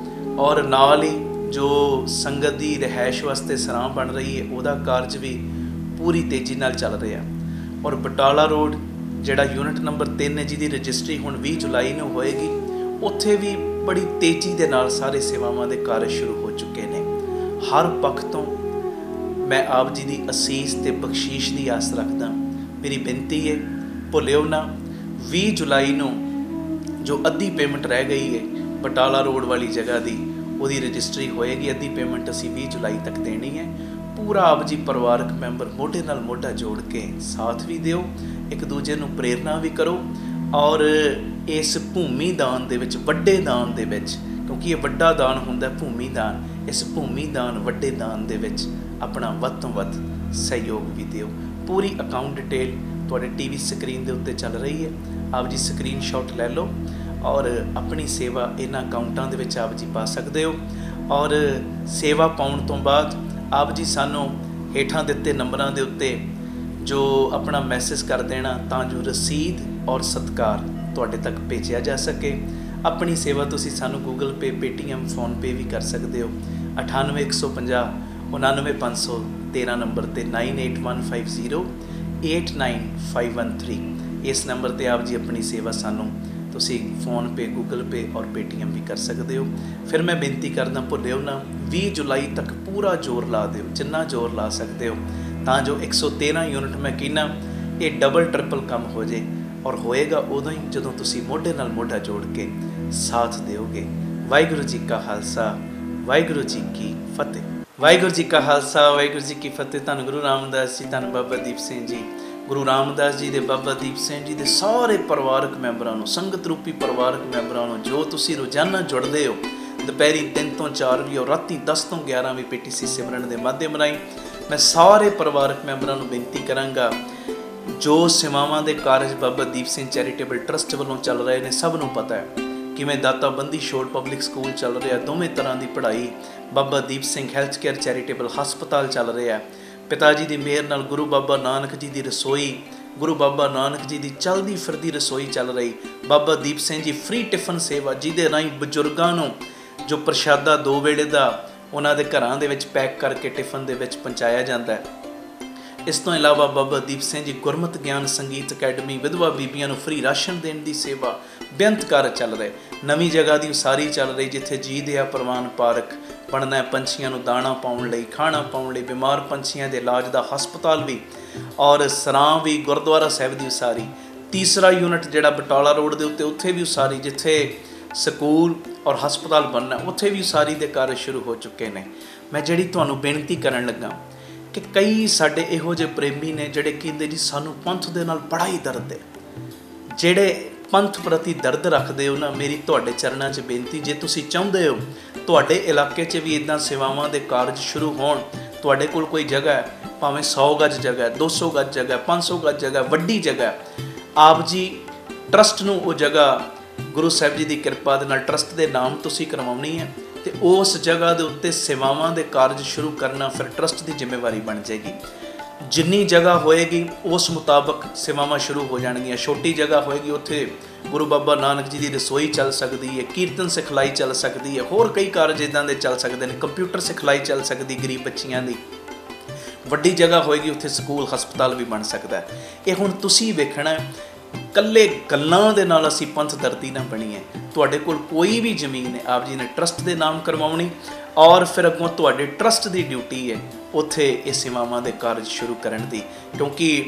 ਔਰ ਨਾਲ ਹੀ ਜੋ ਸੰਗਤ ਦੀ ਰਿਹਾਇਸ਼ ਵਾਸਤੇ ਸਰਾਂ ਬਣ ਰਹੀ ਹੈ ਉਹਦਾ ਕਾਰਜ ਵੀ ਪੂਰੀ ਤੇਜ਼ੀ ਨਾਲ ਚੱਲ ਰਿਹਾ। ਔਰ ਬਟਾਲਾ ਰੋਡ ਜਿਹੜਾ ਯੂਨਿਟ ਨੰਬਰ 3 ਹੈ ਜਿਹਦੀ ਰਜਿਸਟਰੀ ਹੁਣ 20 ਜੁਲਾਈ ਨੂੰ ਹੋਏਗੀ, ਉੱਥੇ ਵੀ ਬੜੀ ਤੇਜ਼ੀ ਦੇ ਨਾਲ ਸਾਰੇ ਸੇਵਾਵਾਂ ਦੇ ਕਾਰਜ ਸ਼ੁਰੂ ਹੋ ਚੁੱਕੇ ਨੇ। ਹਰ ਪੱਖ ਤੋਂ ਮੈਂ ਆਪ ਜੀ ਦੀ ਅਸੀਸ ਤੇ ਬਖਸ਼ੀਸ਼ ਦੀ ਆਸ ਰੱਖਦਾ। ਮੇਰੀ ਬੇਨਤੀ ਹੈ ਭੁੱਲਿਓ ਨਾ 20 ਜੁਲਾਈ ਨੂੰ ਜੋ ਅੱਧੀ ਪੇਮੈਂਟ ਰਹਿ ਗਈ ਹੈ ਬਟਾਲਾ ਰੋਡ ਵਾਲੀ ਜਗ੍ਹਾ ਦੀ, ਉਹਦੀ ਰਜਿਸਟਰੀ ਹੋਏਗੀ। ਅੱਧੀ ਪੇਮੈਂਟ ਅਸੀਂ 20 ਜੁਲਾਈ ਤੱਕ ਦੇਣੀ ਹੈ। ਪੂਰਾ ਆਪ ਜੀ ਪਰਿਵਾਰਕ ਮੈਂਬਰ ਮੋਢੇ ਨਾਲ ਮੋਢਾ ਜੋੜ ਕੇ ਸਾਥ ਵੀ ਦਿਓ, ਇੱਕ ਦੂਜੇ ਨੂੰ ਪ੍ਰੇਰਨਾ ਵੀ ਕਰੋ ਔਰ ਇਸ ਭੂਮੀ ਦਾਨ ਦੇ ਵਿੱਚ, ਵੱਡੇ ਦਾਨ ਦੇ ਵਿੱਚ, ਕਿਉਂਕਿ ਇਹ ਵੱਡਾ ਦਾਨ ਹੁੰਦਾ ਭੂਮੀ ਦਾਨ, ਇਸ ਭੂਮੀ ਦਾਨ ਵੱਡੇ ਦਾਨ ਦੇ ਵਿੱਚ ਆਪਣਾ ਵੱਧ ਤੋਂ ਵੱਧ ਸਹਿਯੋਗ ਵੀ ਦਿਓ। ਪੂਰੀ ਅਕਾਊਂਟ ਡਿਟੇਲ ਤੁਹਾਡੇ ਟੀਵੀ ਸਕਰੀਨ ਦੇ ਉੱਤੇ ਚੱਲ ਰਹੀ ਹੈ, ਆਪ ਜੀ ਸਕਰੀਨਸ਼ਾਟ ਲੈ ਲਓ ਔਰ ਆਪਣੀ ਸੇਵਾ ਇਹਨਾਂ ਅਕਾਊਂਟਾਂ ਦੇ ਵਿੱਚ ਆਪ ਜੀ ਪਾ ਸਕਦੇ ਹੋ। ਔਰ ਸੇਵਾ ਪਾਉਣ ਤੋਂ ਬਾਅਦ ਆਪ ਜੀ ਸਾਨੂੰ ਹੇਠਾਂ ਦਿੱਤੇ ਨੰਬਰਾਂ ਦੇ ਉੱਤੇ ਜੋ ਆਪਣਾ ਮੈਸੇਜ ਕਰ ਦੇਣਾ ਤਾਂ ਜੋ ਰਸੀਦ ਔਰ ਸਤਿਕਾਰ ਤੁਹਾਡੇ ਤੱਕ ਭੇਜਿਆ ਜਾ ਸਕੇ। ਆਪਣੀ ਸੇਵਾ ਤੁਸੀਂ ਸਾਨੂੰ ਗੂਗਲ ਪੇ, ਪੇਟੀਐਮ, ਫੋਨਪੇ ਵੀ ਕਰ ਸਕਦੇ ਹੋ। 98 150 99 513 ਨੰਬਰ 'ਤੇ 98150 89513 ਇਸ ਨੰਬਰ 'ਤੇ ਆਪ ਜੀ ਆਪਣੀ ਸੇਵਾ ਸਾਨੂੰ ਤੁਸੀਂ ਫੋਨਪੇ, ਗੂਗਲ ਪੇ ਔਰ ਪੇਟੀਐਮ ਵੀ ਕਰ ਸਕਦੇ ਹੋ। ਫਿਰ ਮੈਂ ਬੇਨਤੀ ਕਰਦਾ ਭੁੱਲਿਓ ਨਾ 20 ਜੁਲਾਈ ਤੱਕ ਪੂਰਾ ਜ਼ੋਰ ਲਾ ਦਿਓ, ਜਿੰਨਾ ਜ਼ੋਰ ਲਾ ਸਕਦੇ ਹੋ ਤਾਂ ਜੋ 113 ਯੂਨਿਟ ਮੈਂ ਕਹਿੰਦਾ ਇਹ ਡਬਲ ਟ੍ਰਿਪਲ ਕੰਮ ਹੋ ਜੇ। ਔਰ ਹੋਏਗਾ ਉਦੋਂ ਹੀ ਜਦੋਂ ਤੁਸੀਂ ਮੋਢੇ ਨਾਲ ਮੋਢਾ ਜੋੜ ਕੇ ਸਾਥ ਦਿਓਗੇ। ਵਾਹਿਗੁਰੂ ਜੀ ਕਾ ਖਾਲਸਾ, ਵਾਹਿਗੁਰੂ ਜੀ ਕੀ ਫਤਿਹ। ਵਾਹਿਗੁਰੂ ਜੀ ਕਾ ਖਾਲਸਾ, ਵਾਹਿਗੁਰੂ ਜੀ ਕੀ ਫਤਿਹ। ਧੰਨ ਗੁਰੂ ਰਾਮਦਾਸ ਜੀ, ਧੰਨ ਬਾਬਾ ਦੀਪ ਸਿੰਘ ਜੀ। ਗੁਰੂ ਰਾਮਦਾਸ ਜੀ ਦੇ, ਬਾਬਾ ਦੀਪ ਸਿੰਘ ਜੀ ਦੇ ਸਾਰੇ ਪਰਿਵਾਰਕ ਮੈਂਬਰਾਂ ਨੂੰ, ਸੰਗਤ ਰੂਪੀ ਪਰਿਵਾਰਕ ਮੈਂਬਰਾਂ ਨੂੰ, ਜੋ ਤੁਸੀਂ ਰੋਜ਼ਾਨਾ ਜੁੜਦੇ ਹੋ ਦੁਪਹਿਰੀ 3 ਤੋਂ 4 ਵੀ ਔਰ ਰਾਤੀ 10 ਤੋਂ 11 ਵੀ PTC ਸਿਮਰਨ ਦੇ ਮਾਧਿਅਮ ਰਾਹੀਂ, ਮੈਂ ਸਾਰੇ ਪਰਿਵਾਰਕ ਮੈਂਬਰਾਂ ਨੂੰ ਬੇਨਤੀ ਕਰਾਂਗਾ ਜੋ ਸੇਵਾਵਾਂ ਦੇ ਕਾਰਜ ਬਾਬਾ ਦੀਪ ਸਿੰਘ ਚੈਰੀਟੇਬਲ ਟਰਸਟ ਵੱਲੋਂ ਚੱਲ ਰਹੇ ਨੇ, ਸਭ ਨੂੰ ਪਤਾ ਹੈ ਕਿਵੇਂ ਦਾਤਾ ਬੰਦੀ ਛੋੜ ਪਬਲਿਕ ਸਕੂਲ ਚੱਲ ਰਿਹਾ, ਦੋਵੇਂ ਤਰ੍ਹਾਂ ਦੀ ਪੜ੍ਹਾਈ, Baba Deep Singh health care charitable ਹਸਪਤਾਲ ਚੱਲ ਰਿਹਾ, ਪਿਤਾ ਜੀ ਦੀ ਮਿਹਰ ਨਾਲ ਗੁਰੂ ਬਾਬਾ ਨਾਨਕ ਜੀ ਦੀ ਰਸੋਈ, ਗੁਰੂ ਬਾਬਾ ਨਾਨਕ ਜੀ ਦੀ ਚੱਲਦੀ ਫਿਰਦੀ ਰਸੋਈ ਚੱਲ ਰਹੀ, ਬਾਬਾ ਦੀਪ ਸਿੰਘ ਜੀ ਫ੍ਰੀ ਟਿਫਨ ਸੇਵਾ ਜਿਹਦੇ ਰਾਹੀਂ ਬਜ਼ੁਰਗਾਂ ਨੂੰ ਜੋ ਪ੍ਰਸ਼ਾਦਾ 2 ਵੇਲੇ ਦਾ ਉਹਨਾਂ ਦੇ ਘਰਾਂ ਦੇ ਵਿੱਚ ਪੈਕ ਕਰਕੇ ਟਿਫਨ ਦੇ ਵਿੱਚ ਪਹੁੰਚਾਇਆ ਜਾਂਦਾ ਹੈ। ਇਸ ਤੋਂ ਇਲਾਵਾ ਬਾਬਾ ਦੀਪ ਸਿੰਘ ਜੀ ਗੁਰਮਤਿ ਗਿਆਨ ਸੰਗੀਤ ਅਕੈਡਮੀ, ਵਿਧਵਾ ਬੀਬੀਆਂ ਨੂੰ ਫ੍ਰੀ ਰਾਸ਼ਨ ਦੇਣ ਦੀ ਸੇਵਾ, ਬੇਅੰਤ ਕਾਰਜ ਚੱਲ ਰਹੇ। ਨਵੀਂ ਜਗ੍ਹਾ ਦੀ ਉਸਾਰੀ ਚੱਲ ਰਹੀ ਜਿੱਥੇ ਜੀ ਦਇਆ ਪ੍ਰਵਾਨ ਪਾਰਕ ਬਣਨਾ ਹੈ, ਪੰਛੀਆਂ ਨੂੰ ਦਾਣਾ ਪਾਉਣ ਲਈ, ਖਾਣਾ ਪਾਉਣ ਲਈ, ਬਿਮਾਰ ਪੰਛੀਆਂ ਦੇ ਇਲਾਜ ਦਾ ਹਸਪਤਾਲ ਵੀ ਔਰ ਸਰਾਂ ਵੀ, ਗੁਰਦੁਆਰਾ ਸਾਹਿਬ ਦੀ ਉਸਾਰੀ। ਤੀਸਰਾ ਯੂਨਿਟ ਜਿਹੜਾ ਬਟਾਲਾ ਰੋਡ ਦੇ ਉੱਤੇ, ਉੱਥੇ ਵੀ ਉਸਾਰੀ, ਜਿੱਥੇ ਸਕੂਲ ਔਰ ਹਸਪਤਾਲ ਬਣਨਾ, ਉੱਥੇ ਵੀ ਉਸਾਰੀ ਦੇ ਕਾਰਜ ਸ਼ੁਰੂ ਹੋ ਚੁੱਕੇ ਨੇ। ਮੈਂ ਜਿਹੜੀ ਤੁਹਾਨੂੰ ਬੇਨਤੀ ਕਰਨ ਲੱਗਾ ਕਿ ਕਈ ਸਾਡੇ ਇਹੋ ਜਿਹੇ ਪ੍ਰੇਮੀ ਨੇ ਜਿਹੜੇ ਕਹਿੰਦੇ ਜੀ ਸਾਨੂੰ ਪੰਥ ਦੇ ਨਾਲ ਬੜਾ ਹੀ ਦਰਦ ਹੈ। ਜਿਹੜੇ ਪੰਥ ਪ੍ਰਤੀ ਦਰਦ ਰੱਖਦੇ ਹੋ ਨਾ, ਮੇਰੀ ਤੁਹਾਡੇ ਚਰਨਾਂ 'ਚ ਬੇਨਤੀ, ਜੇ ਤੁਸੀਂ ਚਾਹੁੰਦੇ ਹੋ ਤੁਹਾਡੇ ਇਲਾਕੇ 'ਚ ਵੀ ਇੱਦਾਂ ਸੇਵਾਵਾਂ ਦੇ ਕਾਰਜ ਸ਼ੁਰੂ ਹੋਣ, ਤੁਹਾਡੇ ਕੋਲ ਕੋਈ ਜਗ੍ਹਾ ਹੈ, ਭਾਵੇਂ 100 ਗਜ ਜਗ੍ਹਾ, 200 ਗਜ ਜਗ੍ਹਾ, 500 ਗਜ ਜਗ੍ਹਾ, ਵੱਡੀ ਜਗ੍ਹਾ, ਆਪ ਜੀ ਟਰਸਟ ਨੂੰ ਉਹ ਜਗ੍ਹਾ ਗੁਰੂ ਸਾਹਿਬ ਜੀ ਦੀ ਕਿਰਪਾ ਦੇ ਨਾਲ ਟਰਸਟ ਦੇ ਨਾਮ ਤੁਸੀਂ ਕਰਵਾਉਣੀ ਹੈ ਅਤੇ ਉਸ ਜਗ੍ਹਾ ਦੇ ਉੱਤੇ ਸੇਵਾਵਾਂ ਦੇ ਕਾਰਜ ਸ਼ੁਰੂ ਕਰਨਾ ਫਿਰ ਟਰਸਟ ਦੀ ਜ਼ਿੰਮੇਵਾਰੀ ਬਣ ਜਾਏਗੀ। ਜਿੰਨੀ ਜਗ੍ਹਾ ਹੋਏਗੀ ਉਸ ਮੁਤਾਬਕ ਸੇਵਾਵਾਂ ਸ਼ੁਰੂ ਹੋ ਜਾਣਗੀਆਂ। ਛੋਟੀ ਜਗ੍ਹਾ ਹੋਏਗੀ ਉੱਥੇ ਗੁਰੂ ਬਾਬਾ ਨਾਨਕ ਜੀ ਦੀ ਰਸੋਈ ਚੱਲ ਸਕਦੀ ਹੈ, ਕੀਰਤਨ ਸਿਖਲਾਈ ਚੱਲ ਸਕਦੀ ਹੈ, ਹੋਰ ਕਈ ਕਾਰਜ ਇੱਦਾਂ ਦੇ ਚੱਲ ਸਕਦੇ ਨੇ, ਕੰਪਿਊਟਰ ਸਿਖਲਾਈ ਚੱਲ ਸਕਦੀ ਗਰੀਬ ਬੱਚੀਆਂ ਦੀ। ਵੱਡੀ ਜਗ੍ਹਾ ਹੋਏਗੀ ਉੱਥੇ ਸਕੂਲ ਹਸਪਤਾਲ ਵੀ ਬਣ ਸਕਦਾ ਹੈ। ਇਹ ਹੁਣ ਤੁਸੀਂ ਵੇਖਣਾ, ਇਕੱਲੇ ਗੱਲਾਂ ਦੇ ਨਾਲ ਅਸੀਂ ਪੰਥ ਦਰਦੀ ਨਾ ਬਣੀਏ। ਤੁਹਾਡੇ ਕੋਲ ਕੋਈ ਵੀ ਜ਼ਮੀਨ ਹੈ, ਆਪ ਜੀ ਨੇ ਟਰਸਟ ਦੇ ਨਾਮ ਕਰਵਾਉਣੀ ਔਰ ਫਿਰ ਅੱਗੋਂ ਤੁਹਾਡੇ ਟਰਸਟ ਦੀ ਡਿਊਟੀ ਹੈ ਉੱਥੇ ਇਹ ਸੇਵਾਵਾਂ ਦੇ ਕਾਰਜ ਸ਼ੁਰੂ ਕਰਨ ਦੀ, ਕਿਉਂਕਿ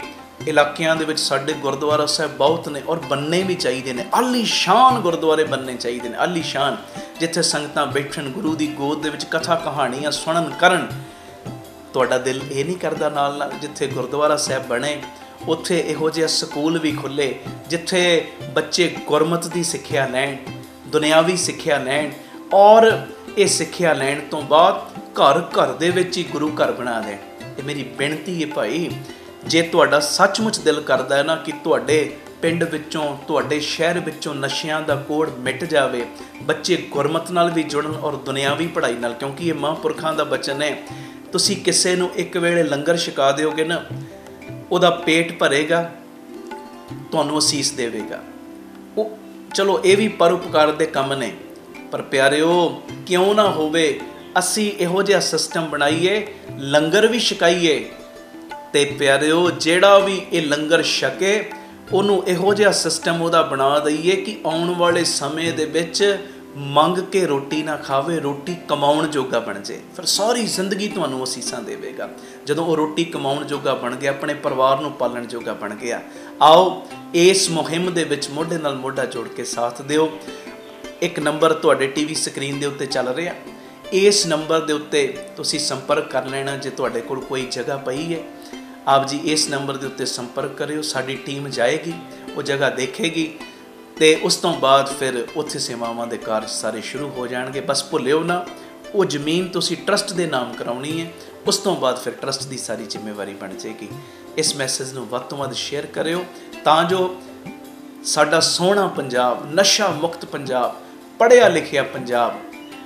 ਇਲਾਕਿਆਂ ਦੇ ਵਿੱਚ ਸਾਡੇ ਗੁਰਦੁਆਰਾ ਸਾਹਿਬ ਬਹੁਤ ਨੇ ਔਰ ਬਣਨੇ ਵੀ ਚਾਹੀਦੇ ਨੇ। ਆਲੀਸ਼ਾਨ ਗੁਰਦੁਆਰੇ ਬਣਨੇ ਚਾਹੀਦੇ ਨੇ, ਆਲੀਸ਼ਾਨ, ਜਿੱਥੇ ਸੰਗਤਾਂ ਬੈਠਣ, ਗੁਰੂ ਦੀ ਗੋਦ ਦੇ ਵਿੱਚ ਕਥਾ ਕਹਾਣੀਆਂ ਸੁਣਨ ਕਰਨ। ਤੁਹਾਡਾ ਦਿਲ ਇਹ ਨਹੀਂ ਕਰਦਾ ਨਾਲ ਨਾਲ ਜਿੱਥੇ ਗੁਰਦੁਆਰਾ ਸਾਹਿਬ ਬਣੇ ਉੱਥੇ ਇਹੋ ਜਿਹਾ ਸਕੂਲ ਵੀ ਖੁੱਲ੍ਹੇ ਜਿੱਥੇ ਬੱਚੇ ਗੁਰਮਤਿ ਦੀ ਸਿੱਖਿਆ ਲੈਣ, ਦੁਨਿਆਵੀ ਸਿੱਖਿਆ ਲੈਣ, ਔਰ ਇਹ ਸਿੱਖਿਆ ਲੈਣ ਤੋਂ ਬਾਅਦ ਘਰ ਘਰ ਦੇ ਵਿੱਚ ਹੀ ਗੁਰੂ ਘਰ ਬਣਾ ਦੇਣ। ਇਹ ਮੇਰੀ ਬੇਨਤੀ ਹੈ ਭਾਈ, ਜੇ ਤੁਹਾਡਾ ਸੱਚਮੁੱਚ ਦਿਲ ਕਰਦਾ ਹੈ ਨਾ ਕਿ ਤੁਹਾਡੇ ਪਿੰਡ ਵਿੱਚੋਂ, ਤੁਹਾਡੇ ਸ਼ਹਿਰ ਵਿੱਚੋਂ ਨਸ਼ਿਆਂ ਦਾ ਕੋੜ ਮਿਟ ਜਾਵੇ, ਬੱਚੇ ਗੁਰਮਤਿ ਨਾਲ ਵੀ ਜੁੜਨ ਔਰ ਦੁਨਿਆਵੀ ਪੜ੍ਹਾਈ ਨਾਲ, ਕਿਉਂਕਿ ਇਹ ਮਹਾਂਪੁਰਖਾਂ ਦਾ ਬਚਨ ਹੈ। ਤੁਸੀਂ ਕਿਸੇ ਨੂੰ ਇੱਕ ਵੇਲੇ ਲੰਗਰ ਛਕਾ ਦਿਓਗੇ ਨਾ, ਉਹਦਾ ਪੇਟ ਭਰੇਗਾ, ਤੁਹਾਨੂੰ ਅਸੀਸ ਦੇਵੇਗਾ। ਉਹ ਚਲੋ ਇਹ ਵੀ ਪਰਉਪਕਾਰ ਦੇ ਕੰਮ ਨੇ, ਪਰ ਪਿਆਰਿਓ ਕਿਉਂ ਨਾ ਹੋਵੇ ਅਸੀਂ ਇਹੋ ਜਿਹਾ ਸਿਸਟਮ ਬਣਾਈਏ, ਲੰਗਰ ਵੀ ਛਕਾਈਏ, ਅਤੇ ਪਿਆਰਿਓ ਜਿਹੜਾ ਵੀ ਇਹ ਲੰਗਰ ਛਕੇ ਉਹਨੂੰ ਇਹੋ ਜਿਹਾ ਸਿਸਟਮ ਉਹਦਾ ਬਣਾ ਦਈਏ ਕਿ ਆਉਣ ਵਾਲੇ ਸਮੇਂ ਦੇ ਵਿੱਚ ਮੰਗ ਕੇ ਰੋਟੀ ਨਾ ਖਾਵੇ, ਰੋਟੀ ਕਮਾਉਣ ਜੋਗਾ ਬਣ ਜਾਏ। ਫਿਰ ਸਾਰੀ ਜ਼ਿੰਦਗੀ ਤੁਹਾਨੂੰ ਅਸੀਸਾਂ ਦੇਵੇਗਾ। ਜਦੋਂ ਉਹ ਰੋਟੀ ਕਮਾਉਣ ਜੋਗਾ ਬਣ ਗਿਆ, ਆਪਣੇ ਪਰਿਵਾਰ ਨੂੰ ਪਾਲਣ ਜੋਗਾ ਬਣ ਗਿਆ। ਆਓ ਇਸ ਮੁਹਿੰਮ ਦੇ ਵਿੱਚ ਮੋਢੇ ਨਾਲ ਮੋਢਾ ਜੋੜ ਕੇ ਸਾਥ ਦਿਓ। ਇੱਕ ਨੰਬਰ ਤੁਹਾਡੇ ਟੀਵੀ ਸਕਰੀਨ ਦੇ ਉੱਤੇ ਚੱਲ ਰਿਹਾ, ਇਸ ਨੰਬਰ ਦੇ ਉੱਤੇ ਤੁਸੀਂ ਸੰਪਰਕ ਕਰ ਲੈਣਾ। ਜੇ ਤੁਹਾਡੇ ਕੋਲ ਕੋਈ ਜਗ੍ਹਾ ਪਈ ਹੈ, ਆਪ ਜੀ ਇਸ ਨੰਬਰ ਦੇ ਉੱਤੇ ਸੰਪਰਕ ਕਰਿਓ, ਸਾਡੀ ਟੀਮ ਜਾਏਗੀ, ਉਹ ਜਗ੍ਹਾ ਦੇਖੇਗੀ ਅਤੇ ਉਸ ਤੋਂ ਬਾਅਦ ਫਿਰ ਉੱਥੇ ਸੇਵਾਵਾਂ ਦੇ ਕਾਰਜ ਸਾਰੇ ਸ਼ੁਰੂ ਹੋ ਜਾਣਗੇ। ਬਸ ਭੁੱਲਿਓ ਨਾ, ਉਹ ਜ਼ਮੀਨ ਤੁਸੀਂ ਟਰਸਟ ਦੇ ਨਾਮ ਕਰਾਉਣੀ ਹੈ, ਉਸ ਤੋਂ ਬਾਅਦ ਫਿਰ ਟਰਸਟ ਦੀ ਸਾਰੀ ਜ਼ਿੰਮੇਵਾਰੀ ਬਣ ਜਾਏਗੀ। ਇਸ ਮੈਸੇਜ ਨੂੰ ਵੱਧ ਤੋਂ ਵੱਧ ਸ਼ੇਅਰ ਕਰਿਓ ਤਾਂ ਜੋ ਸਾਡਾ ਸੋਹਣਾ ਪੰਜਾਬ, ਨਸ਼ਾ ਮੁਕਤ ਪੰਜਾਬ, ਪੜ੍ਹਿਆ ਲਿਖਿਆ ਪੰਜਾਬ,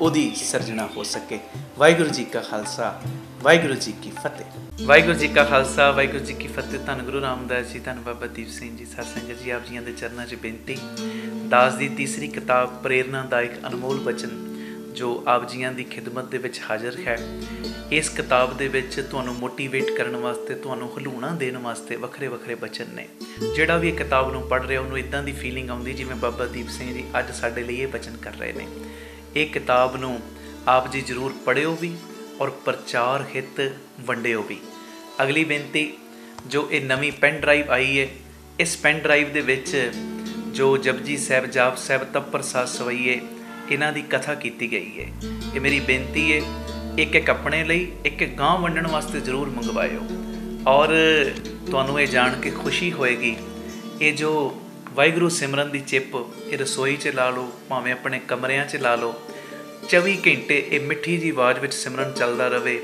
ਉਹਦੀ ਸਿਰਜਣਾ ਹੋ ਸਕੇ। ਵਾਹਿਗੁਰੂ ਜੀ ਕਾ ਖਾਲਸਾ, ਵਾਹਿਗੁਰੂ ਜੀ ਕੀ ਫਤਿਹ। ਵਾਹਿਗੁਰੂ ਜੀ ਕਾ ਖਾਲਸਾ, ਵਾਹਿਗੁਰੂ ਜੀ ਕੀ ਫਤਿਹ। ਧੰਨ ਗੁਰੂ ਰਾਮਦਾਸ ਜੀ, ਧੰਨ ਬਾਬਾ ਦੀਪ ਸਿੰਘ ਜੀ। ਸਾਧ ਸੰਗਤ ਜੀ, ਆਪ ਜੀਆਂ ਦੇ ਚਰਨਾਂ 'ਚ ਬੇਨਤੀ, ਦਾਸ ਦੀ ਤੀਸਰੀ ਕਿਤਾਬ ਪ੍ਰੇਰਨਾਦਾਇਕ ਅਨਮੋਲ ਬਚਨ ਜੋ ਆਪ ਜੀਆਂ ਦੀ ਖਿਦਮਤ ਦੇ ਵਿੱਚ ਹਾਜ਼ਰ ਹੈ। ਇਸ ਕਿਤਾਬ ਦੇ ਵਿੱਚ ਤੁਹਾਨੂੰ ਮੋਟੀਵੇਟ ਕਰਨ ਵਾਸਤੇ, ਤੁਹਾਨੂੰ ਹਲੂਣਾ ਦੇਣ ਵਾਸਤੇ ਵੱਖਰੇ ਵੱਖਰੇ ਬਚਨ ਨੇ। ਜਿਹੜਾ ਵੀ ਇਹ ਕਿਤਾਬ ਨੂੰ ਪੜ੍ਹ ਰਿਹਾ ਉਹਨੂੰ ਇੱਦਾਂ ਦੀ ਫੀਲਿੰਗ ਆਉਂਦੀ ਜਿਵੇਂ ਬਾਬਾ ਦੀਪ ਸਿੰਘ ਜੀ ਅੱਜ ਸਾਡੇ ਲਈ ਇਹ ਬਚਨ ਕਰ ਰਹੇ ਨੇ। ਇਹ ਕਿਤਾਬ ਨੂੰ ਆਪ ਜੀ ਜ਼ਰੂਰ ਪੜ੍ਹਿਓ ਵੀ ਔਰ ਪ੍ਰਚਾਰ ਹਿੱਤ ਵੰਡਿਓ ਵੀ। ਅਗਲੀ ਬੇਨਤੀ, ਜੋ ਇਹ ਨਵੀਂ ਪੈਨ ਡਰਾਈਵ ਆਈ ਹੈ, ਇਸ ਪੈਨ ਡਰਾਈਵ ਦੇ ਵਿੱਚ ਜੋ ਜਪਜੀ ਸਾਹਿਬ, ਜਾਪ ਸਾਹਿਬ, ਤਪ ਪ੍ਰਸਾਦ ਸਵਈਏ, ਇਹਨਾਂ ਦੀ ਕਥਾ ਕੀਤੀ ਗਈ ਹੈ। ਇਹ ਮੇਰੀ ਬੇਨਤੀ ਹੈ, ਇੱਕ ਇੱਕ ਆਪਣੇ ਲਈ, ਇੱਕ ਇੱਕ ਗਾਂ ਵੰਡਣ ਵਾਸਤੇ ਜ਼ਰੂਰ ਮੰਗਵਾਇਓ। ਔਰ ਤੁਹਾਨੂੰ ਇਹ ਜਾਣ ਕੇ ਖੁਸ਼ੀ ਹੋਏਗੀ, ਇਹ ਜੋ ਵਾਹਿਗੁਰੂ ਸਿਮਰਨ ਦੀ ਚਿੱਪ, ਇਹ ਰਸੋਈ 'ਚ ਲਾ ਲਓ, ਭਾਵੇਂ ਆਪਣੇ ਕਮਰਿਆਂ 'ਚ ਲਾ ਲਓ, 24 ਘੰਟੇ ਇਹ ਮਿੱਠੀ ਜਿਹੀ ਆਵਾਜ਼ ਵਿੱਚ ਸਿਮਰਨ ਚੱਲਦਾ ਰਹੇ,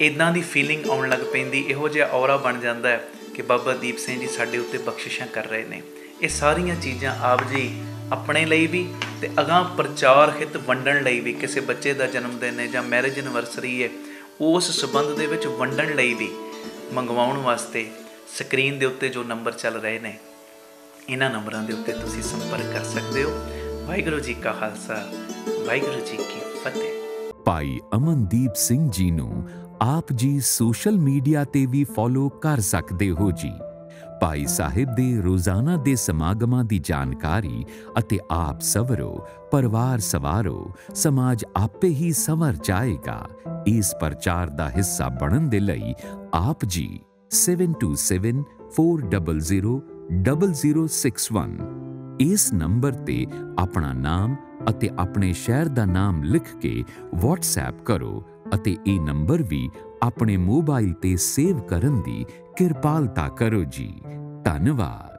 ਇੱਦਾਂ ਦੀ ਫੀਲਿੰਗ ਆਉਣ ਲੱਗ ਪੈਂਦੀ, ਇਹੋ ਜਿਹਾ ਔਰਾ ਬਣ ਜਾਂਦਾ ਹੈ ਕਿ ਬਾਬਾ ਦੀਪ ਸਿੰਘ ਜੀ ਸਾਡੇ ਉੱਤੇ ਬਖਸ਼ਿਸ਼ਾਂ ਕਰ ਰਹੇ ਨੇ। ਇਹ ਸਾਰੀਆਂ ਚੀਜ਼ਾਂ ਆਪ ਜੀ ਆਪਣੇ ਲਈ ਵੀ ਅਤੇ ਅਗਾਂਹ ਪ੍ਰਚਾਰ ਹਿੱਤ ਵੰਡਣ ਲਈ ਵੀ, ਕਿਸੇ ਬੱਚੇ ਦਾ ਜਨਮ ਦਿਨ ਹੈ ਜਾਂ ਮੈਰਿਜ ਐਨਵਰਸਰੀ ਹੈ, ਉਸ ਸੰਬੰਧ ਦੇ ਵਿੱਚ ਵੰਡਣ ਲਈ ਵੀ ਮੰਗਵਾਉਣ ਵਾਸਤੇ ਸਕਰੀਨ ਦੇ ਉੱਤੇ ਜੋ ਨੰਬਰ ਚੱਲ ਰਹੇ ਨੇ, ਇਹਨਾਂ ਨੰਬਰਾਂ ਦੇ ਉੱਤੇ ਤੁਸੀਂ ਸੰਪਰਕ ਕਰ ਸਕਦੇ ਹੋ। ਵਾਹਿਗੁਰੂ ਜੀ ਕਾ ਖਾਲਸਾ, ਵਾਹਿਗੁਰੂ ਜੀ ਕੀ ਫਤਿਹ। ਭਾਈ ਅਮਨਦੀਪ ਸਿੰਘ ਜੀ ਨੂੰ ਆਪ ਜੀ ਸੋਸ਼ਲ ਮੀਡੀਆ ਤੇ ਵੀ ਫੋਲੋ ਕਰ ਸਕਦੇ ਹੋ ਜੀ। ਭਾਈ ਸਾਹਿਬ ਦੇ ਰੋਜ਼ਾਨਾ ਦੇ ਸਮਾਗਮਾਂ ਦੀ ਜਾਣਕਾਰੀ ਅਤੇ ਆਪ ਸਵਰੋ, ਪਰਿਵਾਰ ਸਵਾਰੋ, ਸਮਾਜ ਆਪੇ ਹੀ ਸੰਵਰ ਜਾਏਗਾ। ਇਸ ਪ੍ਰਚਾਰ ਦਾ ਹਿੱਸਾ ਬਣਨ ਦੇ ਲਈ ਆਪ ਜੀ 7274000061 ਇਸ ਨੰਬਰ ਤੇ ਆਪਣਾ ਨਾਮ ਅਤੇ ਆਪਣੇ ਸ਼ਹਿਰ ਦਾ ਨਾਮ ਲਿਖ ਕੇ WhatsApp ਕਰੋ ਅਤੇ ਇਹ ਨੰਬਰ ਵੀ ਆਪਣੇ ਮੋਬਾਈਲ ਤੇ ਸੇਵ ਕਰਨ ਦੀ ਕਿਰਪਾਲਤਾ ਕਰੋ ਜੀ। ਧੰਨਵਾਦ।